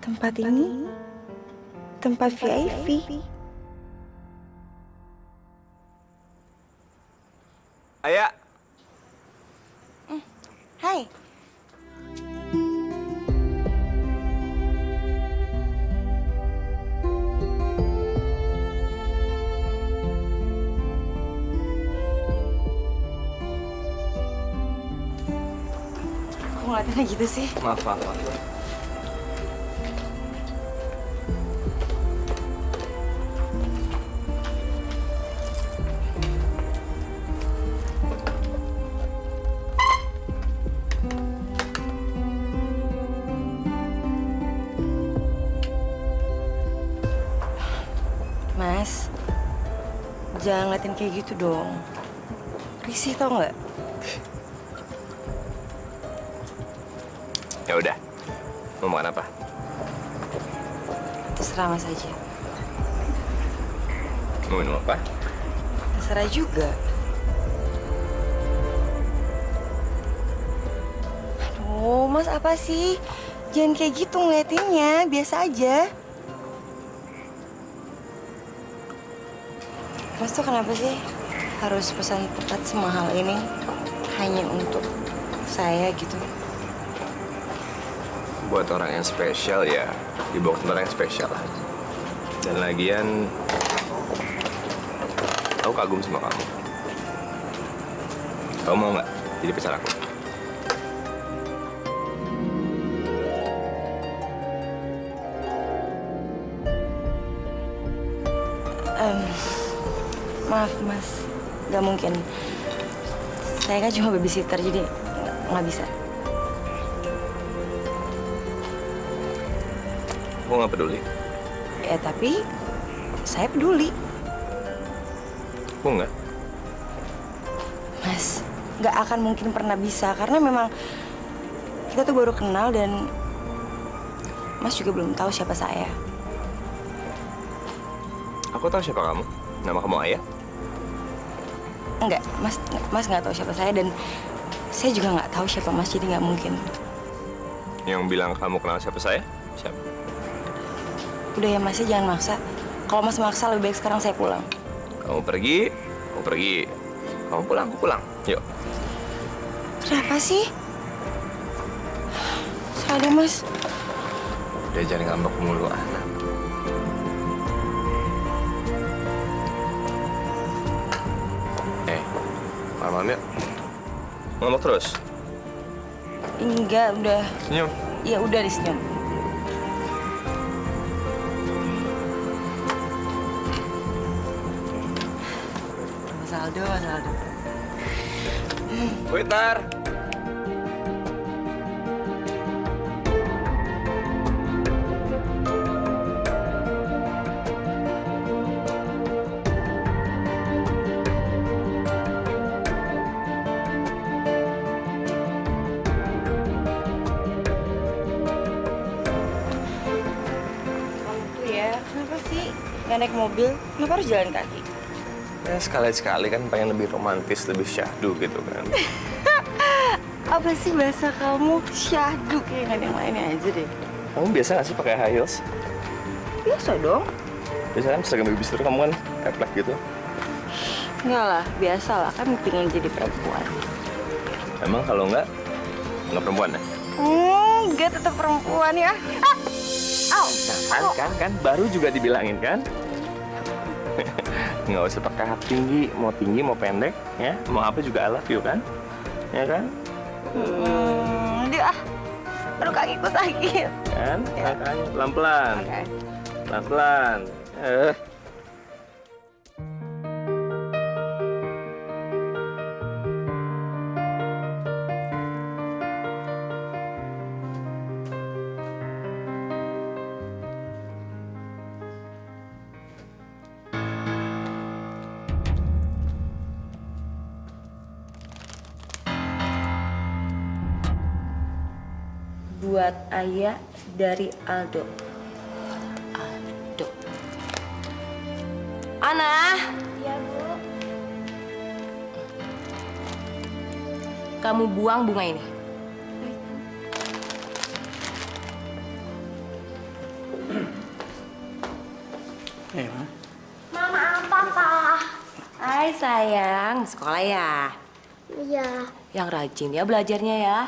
Tempat ini tempat VIP. Ayah. Hai. Kok ngeliatinnya gitu sih? Maaf. Mas, jangan ngeliatin kayak gitu dong. Risih tau nggak? Ya udah. Mau makan apa? Terserah Mas aja. Mau minum apa? Terserah juga. Aduh, Mas apa sih? Jangan kayak gitu ngeliatinnya, biasa aja. Mas tuh kenapa sih harus pesan tepat semahal ini hanya untuk saya gitu? Buat orang yang spesial ya, dibawa ke tempat yang spesial. Dan lagian, aku kagum sama kamu. Kamu mau nggak jadi pacar aku? Maaf Mas, nggak mungkin. Saya kan cuma babysitter, jadi nggak bisa. Aku nggak peduli. Ya tapi saya peduli. Aku nggak. Mas, nggak akan mungkin pernah bisa karena memang kita tuh baru kenal dan Mas juga belum tahu siapa saya. Aku tahu siapa kamu. Nama kamu Ayah? Enggak, Mas nggak tahu siapa saya dan saya juga nggak tahu siapa Mas, jadi nggak mungkin. Yang bilang kamu kenal siapa saya? Siapa? Udah ya Mas, jangan maksa. Kalau Mas maksa lebih baik sekarang saya pulang. Kamu pergi, aku pergi. Kamu pulang, aku pulang. Yuk. Kenapa sih? Salah deh Mas. Udah jangan ngambek mulu, anak. Malam yuk. Ngambek terus? Enggak, udah. Senyum. Ya udah disenyum. Mas Aldo. Witar. Kenapa sih nggak naik mobil? Kenapa harus jalan kaki? Ya sekali-sekali kan pengen lebih romantis, lebih syahdu gitu kan. Apa sih bahasa kamu? Syahdu kayak nggak ada yang lainnya aja deh. Kamu biasa nggak sih pakai high heels? Biasa dong. Biasa kan seragam babysitter kamu kan teplek gitu. Enggak lah, biasa lah. Kan pengen jadi perempuan. Emang kalau nggak perempuan ya? Enggak, tetap perempuan ya. Au. Nah, kan, baru juga dibilangin kan? Nggak usah pakai hak tinggi, mau pendek, ya, mau apa juga I love you kan? Ya kan? Dia aduh kakiku sakit. Kan? Makanya pelan-pelan. Oke. Pelan-pelan. Buat Ayah dari Aldo. Aldo. Ana, Iya, Bu. kamu buang bunga ini. Eh, Ma. Mama apa, Pak? Hai sayang, sekolah ya? Iya. Yang rajin ya belajarnya ya.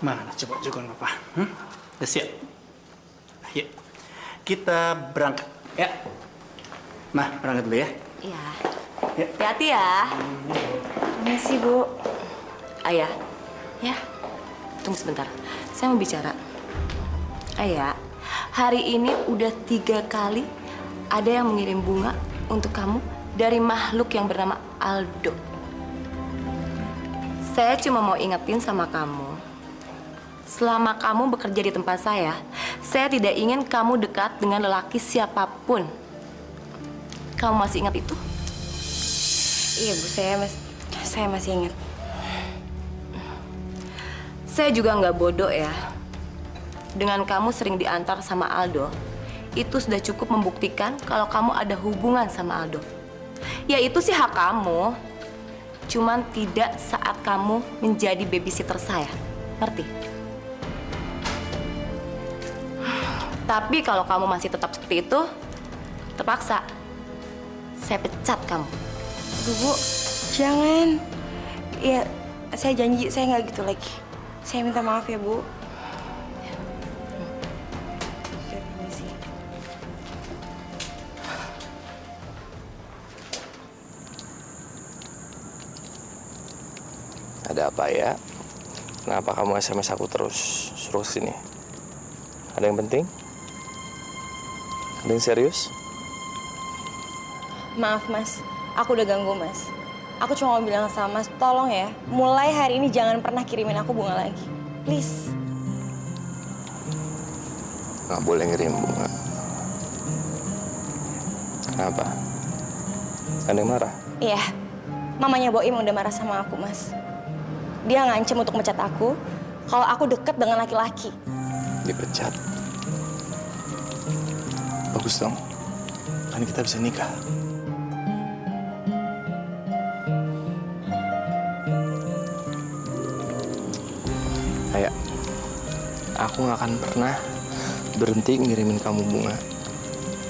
Mana coba juga Papa? Udah siap? Ayo, kita berangkat. Ya. Mah, berangkat dulu ya. Iya. Ya. Hati-hati ya. Permisi, Bu. Ayah, ya. Tunggu sebentar, saya mau bicara. Ayah, hari ini udah 3 kali ada yang mengirim bunga untuk kamu dari makhluk yang bernama Aldo. Saya cuma mau ingetin sama kamu. Selama kamu bekerja di tempat saya tidak ingin kamu dekat dengan lelaki siapapun. Kamu masih ingat itu? Iya, Bu, saya masih ingat. Saya juga nggak bodoh ya. Dengan kamu sering diantar sama Aldo, itu sudah cukup membuktikan kalau kamu ada hubungan sama Aldo. Ya itu sih hak kamu. Cuman tidak saat kamu menjadi babysitter saya. Ngerti? Tapi kalau kamu masih tetap seperti itu, terpaksa saya pecat kamu. Aduh, Bu, jangan. Ya, saya janji saya nggak gitu lagi. Saya minta maaf ya, Bu. Saya permisi. Ada apa ya? Kenapa kamu SMS aku terus suruh sini? Ada yang penting? Ada yang serius? Maaf, Mas. Aku udah ganggu, Mas. Aku cuma mau bilang sama Mas, tolong ya, mulai hari ini jangan pernah kirimin aku bunga lagi. Please. Nggak boleh ngirim bunga. Kenapa? Ada yang marah? Iya, mamanya Boim udah marah sama aku, Mas. Dia ngancem untuk mecat aku kalau aku deket dengan laki-laki. Dipecat. Bagus dong. Kan kita bisa nikah. Kayak aku nggak akan pernah berhenti ngirimin kamu bunga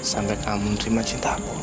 sampai kamu terima cinta aku.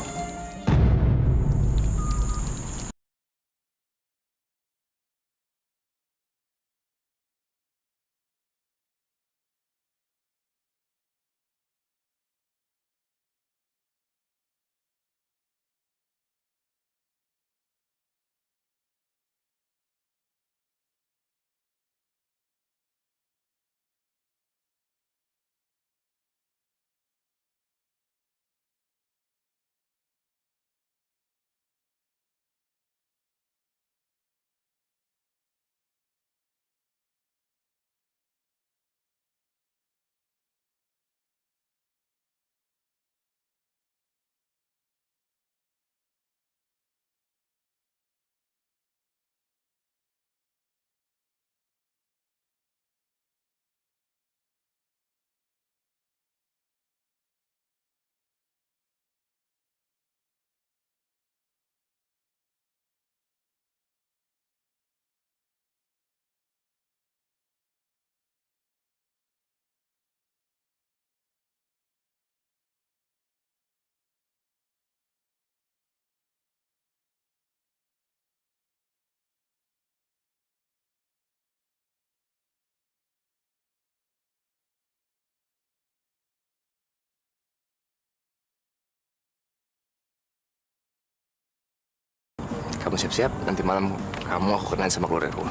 Kamu siap-siap, nanti malam kamu aku kenalin sama keluarga aku.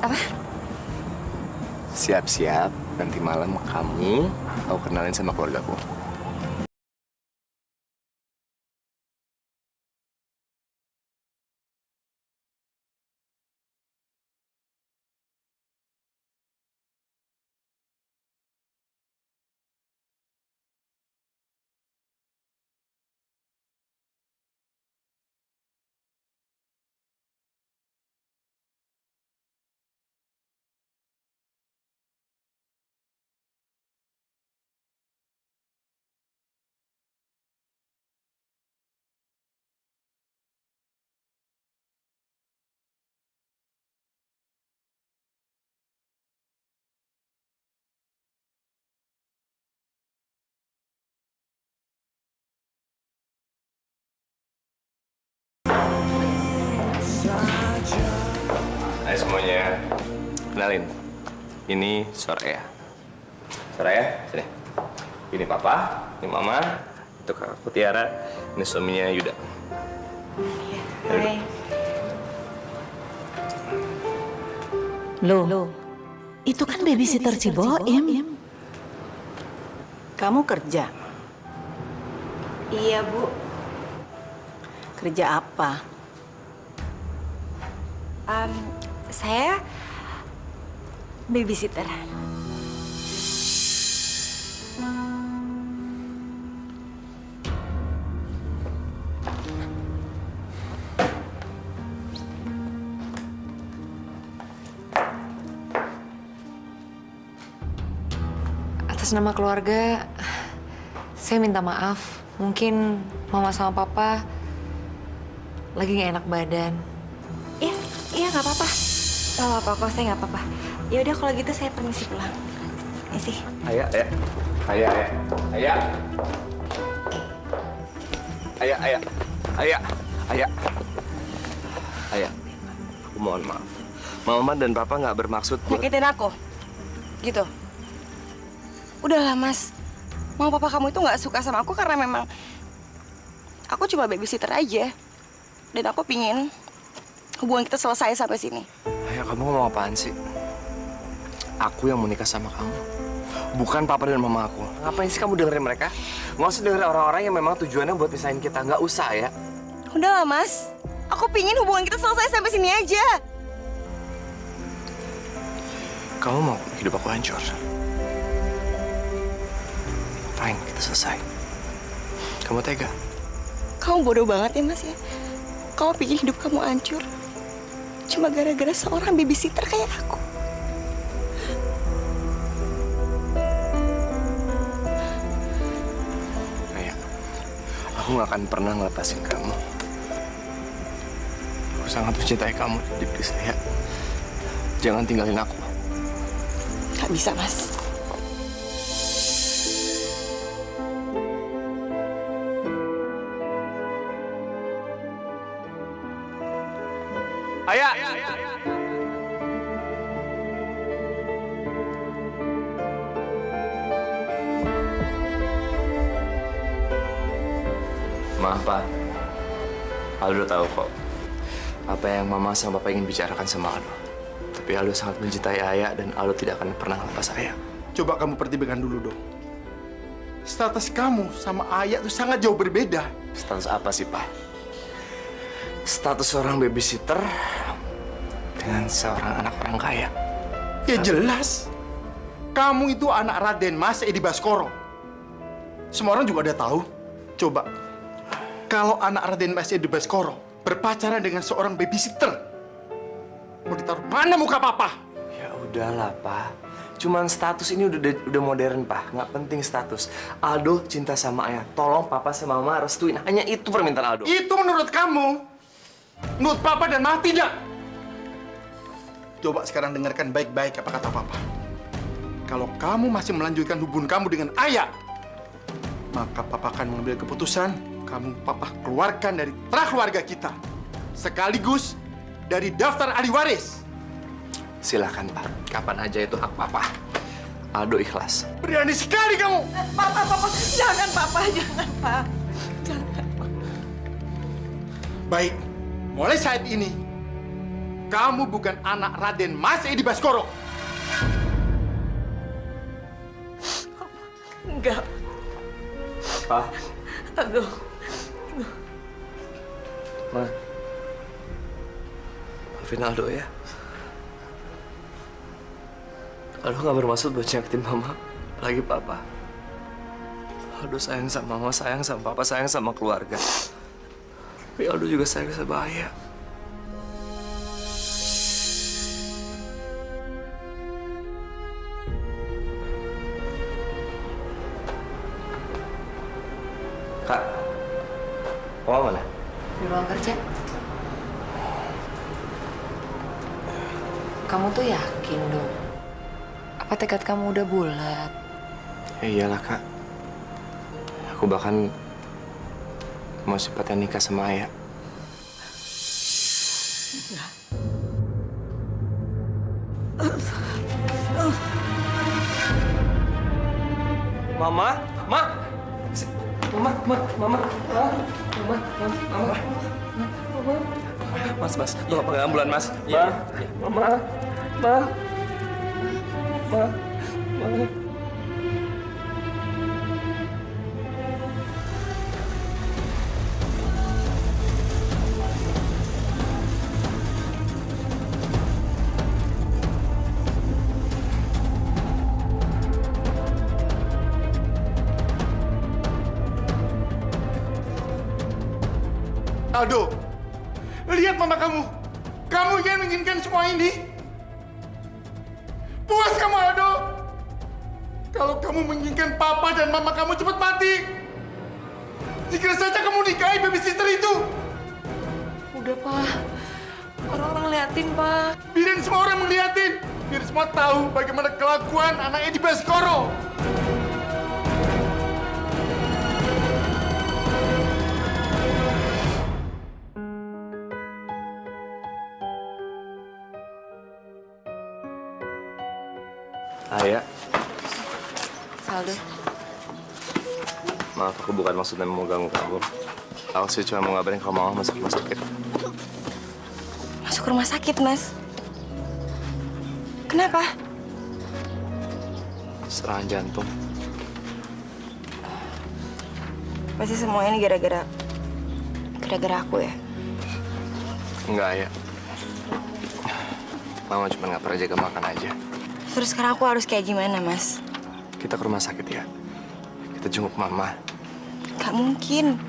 Apa? Siap-siap, nanti malam kamu aku kenalin sama keluarga aku. Hai semuanya, kenalin. Ini Soraya. Soraya, sini. Ini Papa, ini Mama, itu kakakku Tiara, ini suaminya Yuda. Hai. Loh, itu kan babysitter Ciboim. Kamu kerja? Iya, Bu. Kerja apa? Saya babysitter. Atas nama keluarga, saya minta maaf. Mungkin Mama sama Papa lagi nggak enak badan. Iya nggak apa-apa. Nggak apa-apa kok, saya nggak apa-apa. Ya udah kalau gitu saya permisi pulang. Permisi. Ayah. Aku mohon maaf. Mama dan Papa nggak bermaksud Nyakitin aku? Gitu? Udahlah, Mas. Mau papa kamu itu nggak suka sama aku karena memang aku cuma babysitter aja. Dan aku pingin hubungan kita selesai sampai sini. Ayah, kamu ngomong apaan sih? Aku yang mau nikah sama kamu. Bukan Papa dan Mama aku. Ngapain sih kamu dengerin mereka? Nggak usah dengerin orang-orang yang memang tujuannya buat pisahin kita. Nggak usah ya. Udahlah, Mas. Aku pingin hubungan kita selesai sampai sini aja. Kamu mau hidup aku hancur? Fine, kita selesai. Kamu tega? Kamu bodoh banget ya, Mas ya. Kamu pingin hidup kamu hancur cuma gara-gara seorang babysitter kayak aku. Ayah, aku nggak akan pernah ngelepasin kamu. Aku sangat mencintai kamu di diri saya. Jangan tinggalin aku. Gak bisa, Mas. Ayah! Maaf, Pak. Aldo tahu kok apa yang Mama sama Papa ingin bicarakan sama Aldo. Tapi Aldo sangat mencintai Ayah dan Aldo tidak akan pernah lepas Ayah. Coba kamu pertimbangkan dulu dong. Status kamu sama Ayah itu sangat jauh berbeda. Status apa sih, Pak? Status seorang babysitter dengan seorang anak orang kaya. Ya jelas. Kamu itu anak Raden Mas Edi Baskoro. Semua orang juga udah tahu. Coba, kalau anak Raden Mas Edi Baskoro berpacaran dengan seorang babysitter, mau ditaruh mana muka papa? Ya udahlah, Pak. Cuman status ini udah modern, Pak. Nggak penting status. Aldo cinta sama Ayah. Tolong Papa sama Mama restuin. Hanya itu permintaan Aldo. Itu menurut kamu. Menurut Papa dan Mama tidak. Coba sekarang dengarkan baik-baik apa kata Papa. Kalau kamu masih melanjutkan hubungan kamu dengan Ayah, maka Papa akan mengambil keputusan kamu Papa keluarkan dari keluarga kita. Sekaligus dari daftar ahli waris. Silakan, Pak. Kapan aja itu hak Papa. Aldo ikhlas. Berani sekali kamu. Papa, jangan Papa, jangan Pak. Jangan. Baik, mulai saat ini kamu bukan anak Raden Mas Edi Baskoro. Enggak. Pak. Aduh. Ma. Maafin Aldo ya. Aldo nggak bermaksud buat nyakitin Mama, lagi Papa. Aldo sayang sama Mama, sayang sama Papa, sayang sama keluarga. Tapi Aldo juga sayang sama Ayah. Kak, Mama mana? Di ruang kerja. Kamu tuh yakin, dong? Apa tekad kamu udah bulat? Ya iyalah, Kak. Aku bahkan mau cepatnya nikah sama Ayah. Mama, Ma. Mama. Mas, bawa panggil ambulan, Mas. Mama. Aldo, lihat mama kamu. Kamu yang menginginkan semua ini. Puas kamu, Aldo. Kalau kamu menginginkan papa dan mama kamu cepat mati. Segera saja kamu nikahi babysitter itu. Udah, Pak. Orang-orang liatin, Pak. Biarin semua orang melihatin. Biar semua tahu bagaimana kelakuan anak Edi Baskoro. Ayah, Saldo. maaf aku bukan maksudnya mau ganggu kamu. Aku sih cuma mau ngabarin kalau mama masuk rumah sakit. Masuk rumah sakit, Mas. Kenapa? Serangan jantung. Pasti semua ini gara-gara aku ya. Enggak, Ayah. Mama cuma nggak pernah jaga makan aja. Terus sekarang aku harus kayak gimana, Mas? Kita ke rumah sakit ya. Kita jenguk mama. Gak mungkin.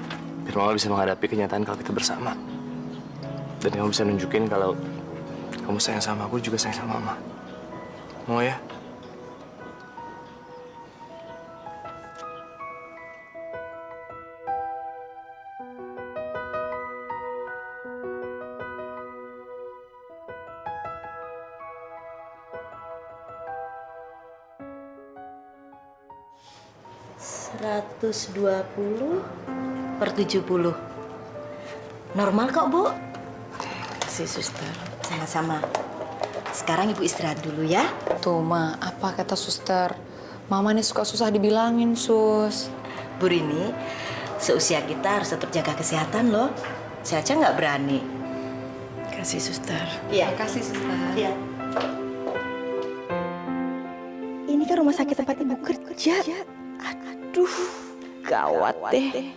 Biar mama bisa menghadapi kenyataan kalau kita bersama. Dan kamu bisa nunjukin kalau kamu sayang sama aku juga sayang sama mama. Mau ya? (120/70) Normal kok, Bu. Si suster. Sama-sama. Sekarang Ibu istirahat dulu ya. Tuh, Ma, apa kata suster? Mama nih suka susah dibilangin, Sus. Bu Rini, seusia kita harus tetap jaga kesehatan loh. Saya aja nggak berani. Kasih suster. Iya. Makasih, suster. Iya. Ini kan rumah sakit tempat Ibu kerja. Aduh, gawat deh.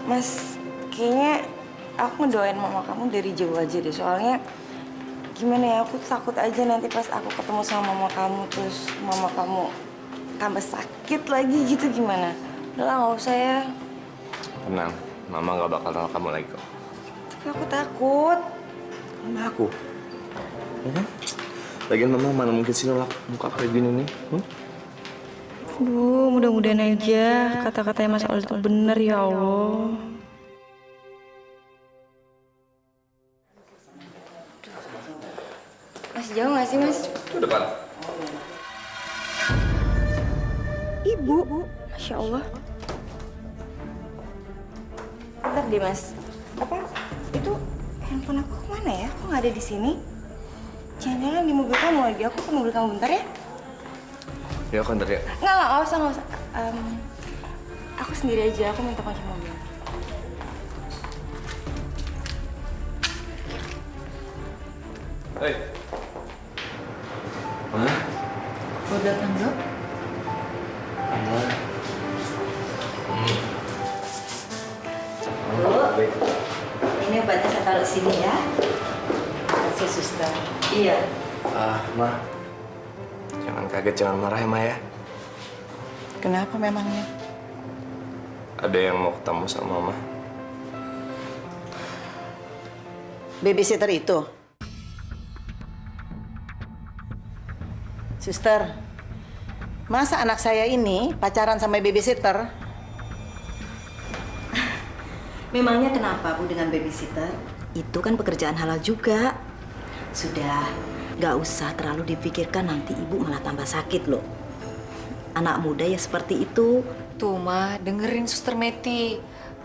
Mas, kayaknya aku ngedoain mama kamu dari jauh aja deh. Soalnya gimana ya, aku takut aja nanti pas aku ketemu sama mama kamu terus mama kamu tambah sakit lagi gitu, gimana? Udah lah, nggak usah ya. Tenang, mama nggak bakal nolak kamu lagi kok. Tapi aku takut. Sama aku. Ya kan? Lagian mama mana mungkin sih nolak muka kayak gini nih. Aduh, mudah-mudahan aja kata-katanya Mas Aldo itu bener ya Allah. Mas, jauh nggak sih, Mas? Ke depan. Ibu, Masya Allah. Bentar deh, Mas. Apa? Itu handphone aku kemana ya? Kok nggak ada di sini? Jangan-jangan di mobil kamu lagi. Aku ke mobil kamu bentar ya. Ya, aku ntar ya. Nggak usah. Aku sendiri aja. Aku minta kunci mobil. Hei. Mana? Mau datang, Dok? Bu, ini obatnya saya taruh sini ya. Kasih suster. Iya. Ma. Jangan kaget, jangan marah ya, Ma ya. Kenapa memangnya? Ada yang mau ketemu sama Mama. Babysitter itu. Suster, masa anak saya ini pacaran sama babysitter? Memangnya kenapa, Bu, dengan babysitter? Itu kan pekerjaan halal juga. Sudah, nggak usah terlalu dipikirkan, nanti Ibu malah tambah sakit loh. Anak muda ya seperti itu. Tuh, Ma, dengerin Suster Meti.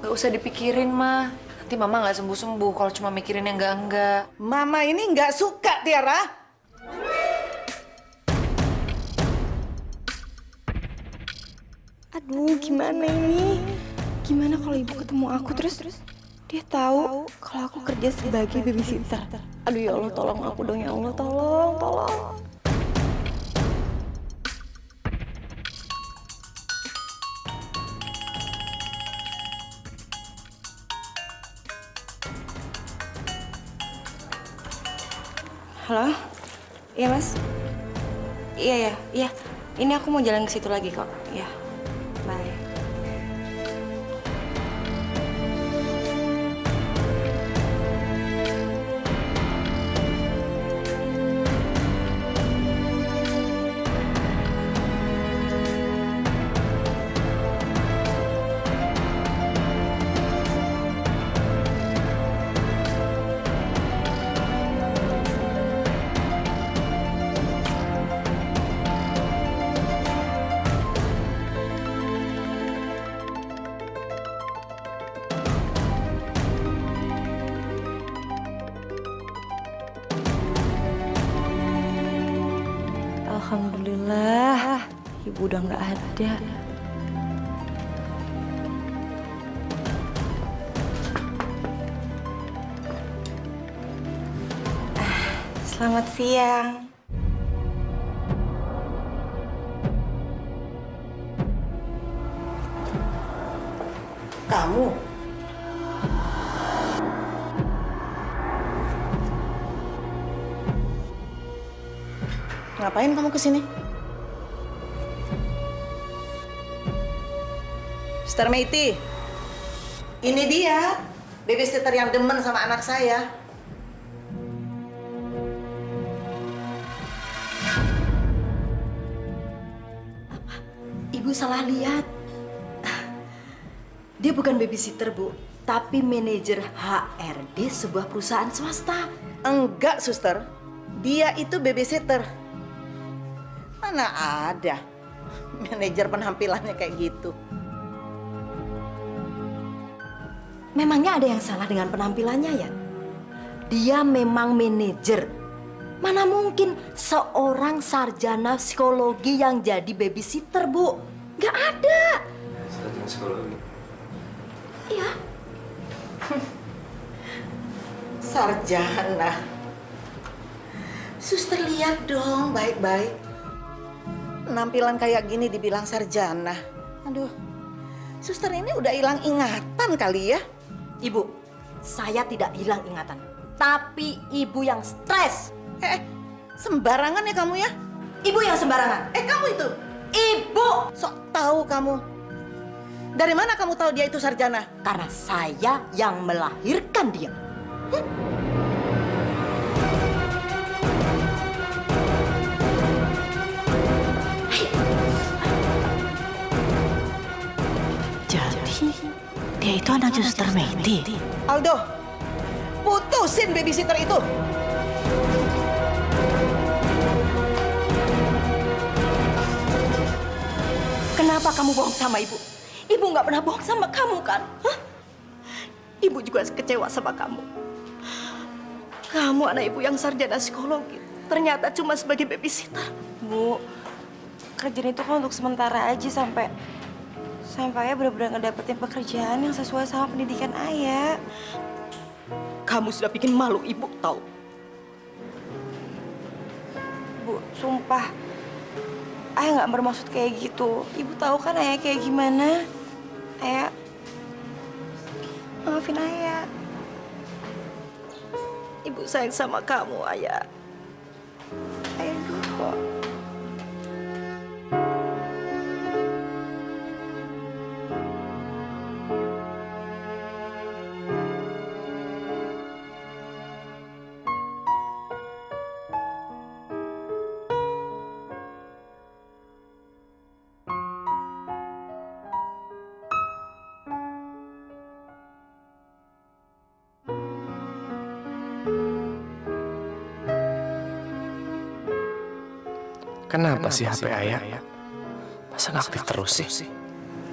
Gak usah dipikirin, Ma. Nanti Mama nggak sembuh-sembuh kalau cuma mikirin yang enggak-enggak. Mama ini nggak suka, Tiara. Aduh, gimana ini? Gimana kalau ibu ketemu aku terus dia tahu kalau aku kerja sebagai babysitter? Aduh ya Allah, tolong aku dong ya Allah, tolong. Halo? Iya, Mas? Iya. Ini aku mau jalan ke situ lagi kok. Iya. Bye. Alhamdulillah, ibu udah nggak ada. Selamat siang. Kamu? Ngapain kamu kesini? Sister Meiti, ini dia babysitter yang demen sama anak saya. Ibu salah lihat. Dia bukan babysitter, Bu, tapi manajer HRD sebuah perusahaan swasta. Enggak, suster. Dia itu babysitter. Mana ada manajer penampilannya kayak gitu. Memangnya ada yang salah dengan penampilannya ya? Dia memang manajer. Mana mungkin seorang sarjana psikologi yang jadi babysitter, Bu? Nggak ada. Sarjana psikologi? Iya. Sarjana. Suster lihat dong baik-baik. Penampilan kayak gini dibilang sarjana. Aduh, suster ini udah hilang ingatan kali ya? Ibu, saya tidak hilang ingatan. Tapi ibu yang stres. Sembarangan ya kamu ya? Ibu yang sembarangan. Kamu itu? Ibu! Sok tahu kamu. Dari mana kamu tahu dia itu sarjana? Karena saya yang melahirkan dia. Jadi, dia itu anak suster Meiti. Aldo, putusin babysitter itu. Kenapa kamu bohong sama ibu? Ibu nggak pernah bohong sama kamu kan? Hah? Ibu juga kecewa sama kamu. Kamu anak ibu yang sarjana psikologi, ternyata cuma sebagai babysitter. Bu, kerjaan itu kan untuk sementara aja sampai ayah benar-benar ngedapetin pekerjaan yang sesuai sama pendidikan ayah. Kamu sudah bikin malu ibu, tahu? Bu, sumpah, ayah nggak bermaksud kayak gitu. Ibu tahu kan ayah kayak gimana? Ayah, maafin ayah. Ibu sayang sama kamu, ayah. Ayah dulu kok. Kenapa sih HP ayah? Masa nggak aktif terus sih?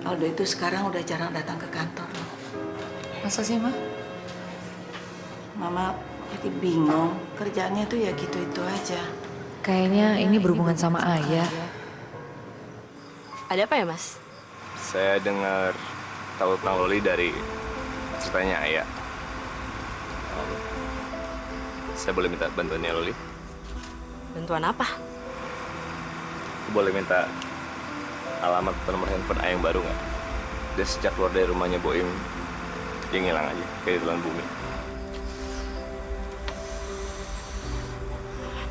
Aldo itu sekarang udah jarang datang ke kantor. Masa sih, Ma? Mama jadi bingung. Kerjaannya tuh ya gitu-itu aja. Kayaknya ini berhubungan sama ayah. Ada apa ya, Mas? Saya dengar tahu tentang Loli dari ceritanya Ayah. Saya boleh minta bantuannya Loli? Bantuan apa? Aku boleh minta alamat atau nomor handphone Ayah yang baru nggak? Dia sejak keluar dari rumahnya Boim, dia ngilang aja, kayak ditelan bumi.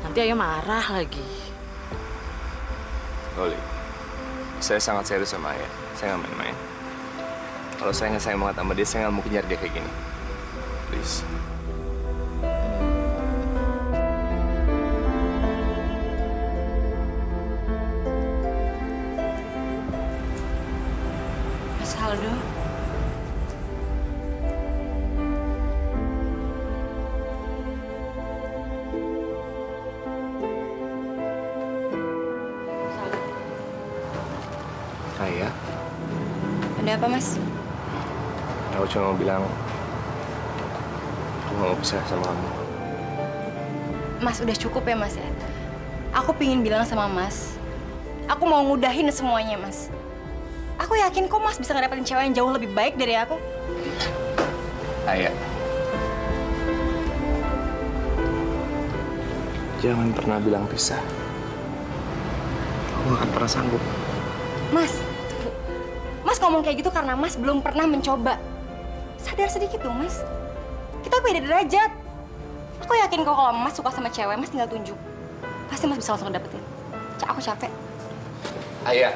Nanti Ayah marah lagi. Loli, saya sangat serius sama Ayah. Saya nggak main-main. Kalau saya nggak sayang banget sama dia, saya nggak mungkin nyari dia kayak gini. Please. Mas Aldo. Ayah, Ada apa, Mas? aku cuma mau bilang aku nggak mau pisah sama kamu. Mas, udah cukup ya, Mas ya? Aku pingin bilang sama Mas, aku mau ngudahin semuanya, Mas. Aku yakin kok Mas bisa ngedapetin cewek yang jauh lebih baik dari aku. Ayah, jangan pernah bilang pisah. Aku nggak akan pernah sanggup. Mas, Mas ngomong kayak gitu karena Mas belum pernah mencoba. Sadar sedikit dong, Mas. Kita beda derajat. Aku yakin kok kalau Mas suka sama cewek, Mas tinggal tunjuk. Pasti Mas bisa langsung dapetin. Aku capek. Ayah.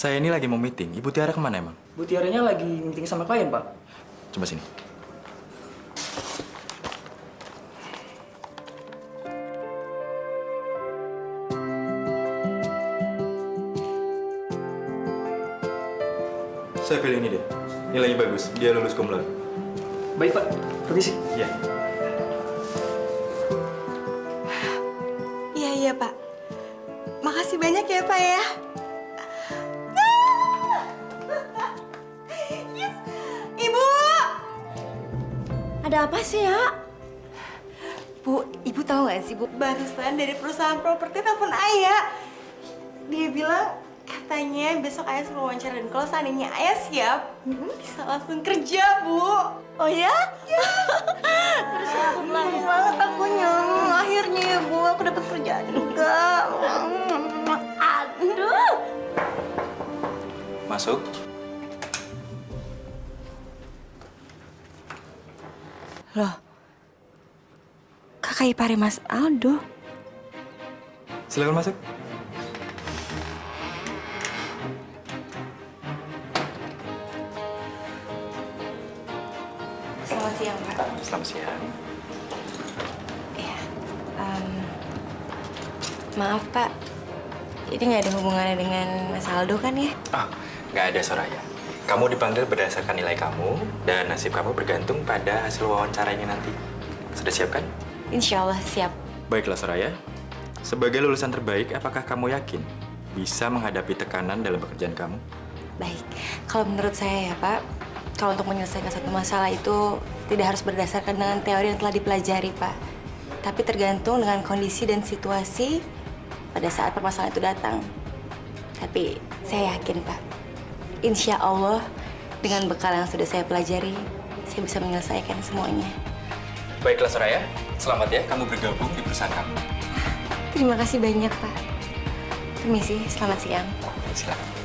Saya ini lagi mau meeting. Ibu Tiara kemana emang? Bu Tiaranya lagi meeting sama klien, Pak. Coba sini. Saya pilih ini deh. Nilainya bagus. Dia lulus cum laude. Baik, Pak. Permisi. Iya. Iya, Pak. Makasih banyak ya, Pak ya. Yes. Ibu! Ada apa sih ya? Bu, Ibu tahu nggak sih, Bu? Barusan dari perusahaan properti telepon Ayah. Dia bilang katanya besok Ayah suruh wawancara dan kalau seandainya Ayah siap, bisa langsung kerja, Bu. Oh ya? Ya. Terus aku senang banget akunya. Akhirnya ya, Bu, aku dapat kerjaan juga. Aduh. Masuk. Loh, kakak ipare Mas Aldo. Silakan masuk. Selamat siang, Pak. Selamat siang. Iya. Maaf, Pak. Ini nggak ada hubungannya dengan Mas Aldo kan ya? Ah, nggak ada, Soraya. Kamu dipanggil berdasarkan nilai kamu dan nasib kamu bergantung pada hasil wawancaranya nanti. Sudah siap kan? Insya Allah siap. Baiklah, Soraya. Sebagai lulusan terbaik, apakah kamu yakin bisa menghadapi tekanan dalam pekerjaan kamu? Baik. Kalau menurut saya ya, Pak, kalau untuk menyelesaikan satu masalah itu tidak harus berdasarkan dengan teori yang telah dipelajari, Pak. Tapi tergantung dengan kondisi dan situasi pada saat permasalahan itu datang. Tapi saya yakin, Pak. Insya Allah, dengan bekal yang sudah saya pelajari, saya bisa menyelesaikan semuanya. Baiklah, Soraya. Selamat ya, kamu bergabung di perusahaan kamu. Terima kasih banyak, Pak. Permisi, selamat siang. Silakan.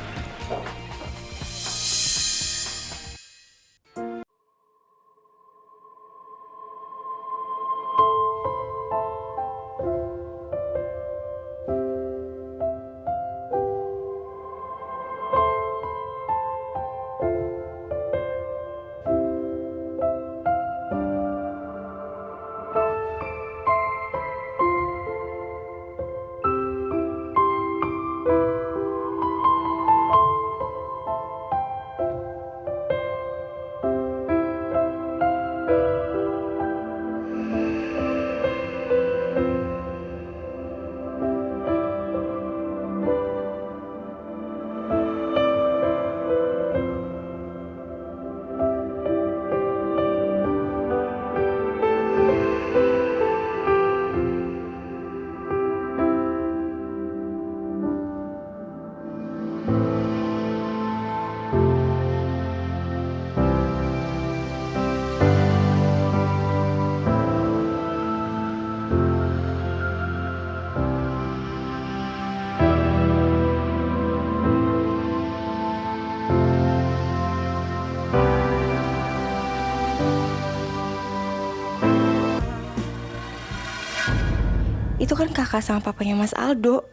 Itu kan kakak sama papanya Mas Aldo.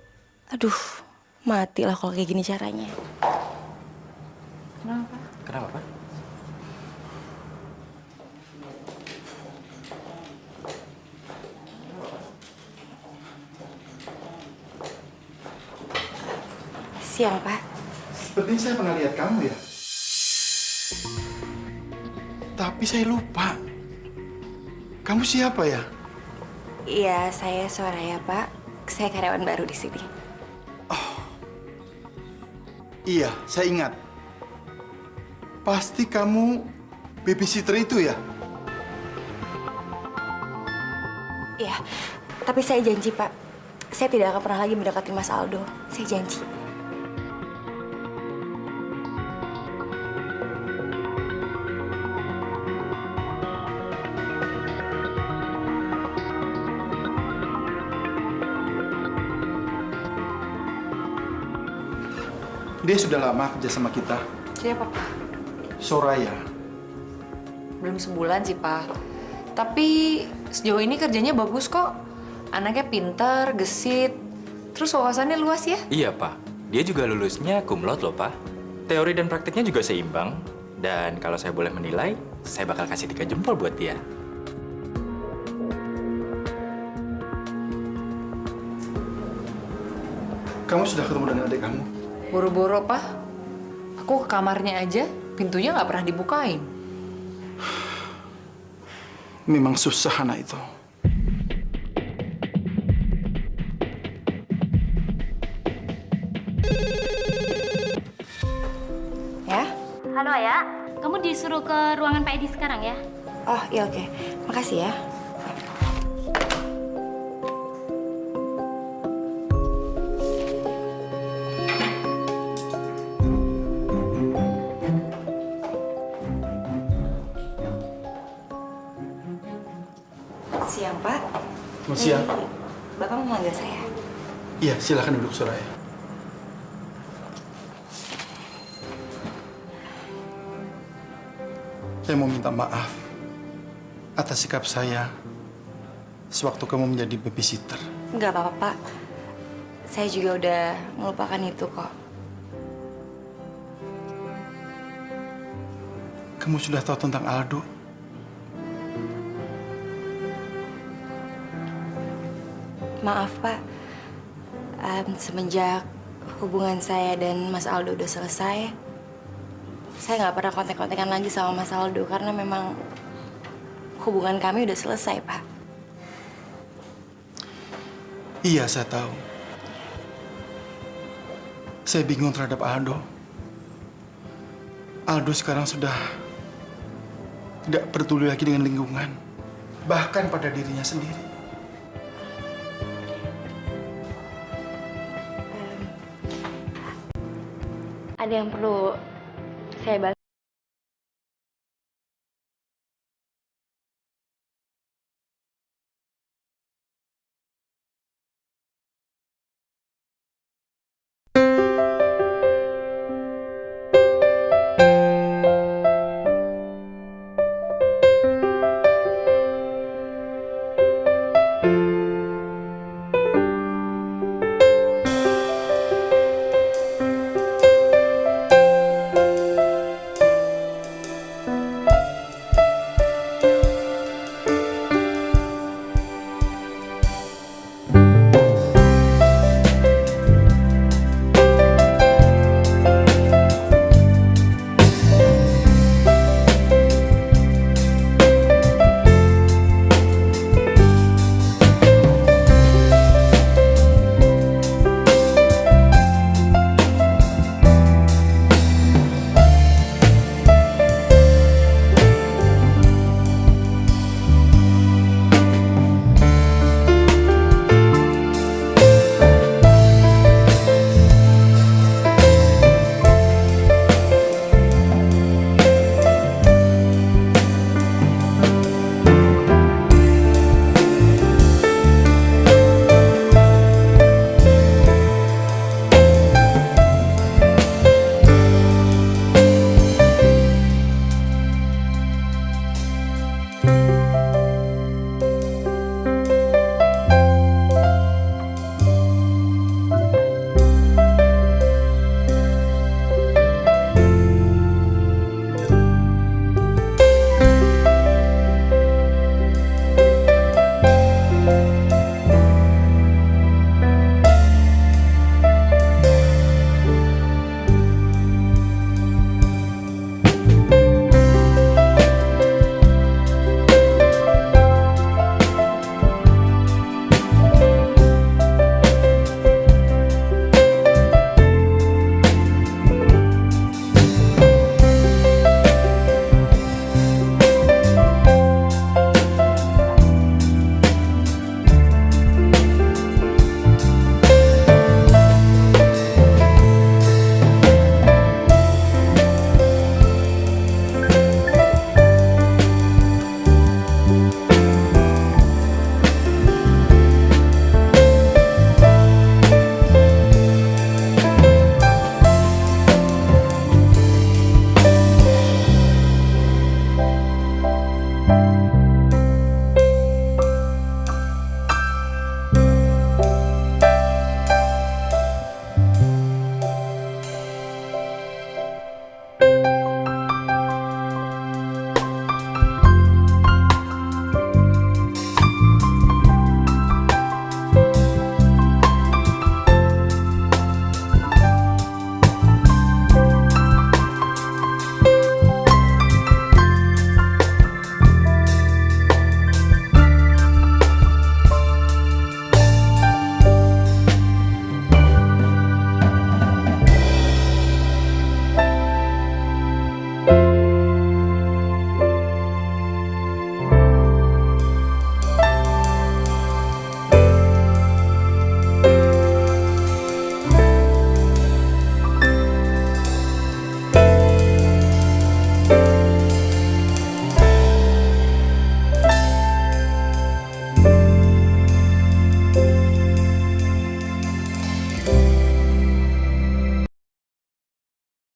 Aduh, matilah kalau kayak gini caranya. Kenapa? Kenapa, Pak? Siang, Pak. Sepertinya saya pernah lihat kamu ya. Tapi saya lupa. Kamu siapa ya? Iya, saya Soraya, Pak. Saya karyawan baru di sini. Iya, saya ingat. Pasti kamu babysitter itu ya? Iya, tapi saya janji, Pak. Saya tidak akan pernah lagi mendekati Mas Aldo. Saya janji. Dia sudah lama kerja sama kita. Siapa, Pak? Soraya. Belum sebulan sih, Pak. Tapi sejauh ini kerjanya bagus kok. Anaknya pintar, gesit, terus wawasannya luas ya? Iya, Pak. Dia juga lulusnya cum laude loh, Pak. Teori dan praktiknya juga seimbang. Dan kalau saya boleh menilai, saya bakal kasih 3 jempol buat dia. Kamu sudah ketemu dengan adik kamu? Boro-boro, Pak. Aku ke kamarnya aja, pintunya nggak pernah dibukain. Memang susah anak itu. Ya? Halo Ayah, kamu disuruh ke ruangan Pak Edi sekarang ya? Oh, iya oke. Makasih ya. Siang, Pak. Selamat siang. Bapak mau manggil saya? Iya, silakan duduk, Soraya. Saya mau minta maaf atas sikap saya sewaktu kamu menjadi babysitter. Nggak apa-apa, Pak. Saya juga udah melupakan itu kok. Kamu sudah tahu tentang Aldo? Maaf, Pak. Semenjak hubungan saya dan Mas Aldo udah selesai, saya nggak pernah kontak-kontakan lagi sama Mas Aldo karena memang hubungan kami udah selesai, Pak. Iya, saya tahu. Saya bingung terhadap Aldo. Aldo sekarang sudah tidak peduli lagi dengan lingkungan, bahkan pada dirinya sendiri. Ada yang perlu saya bantu?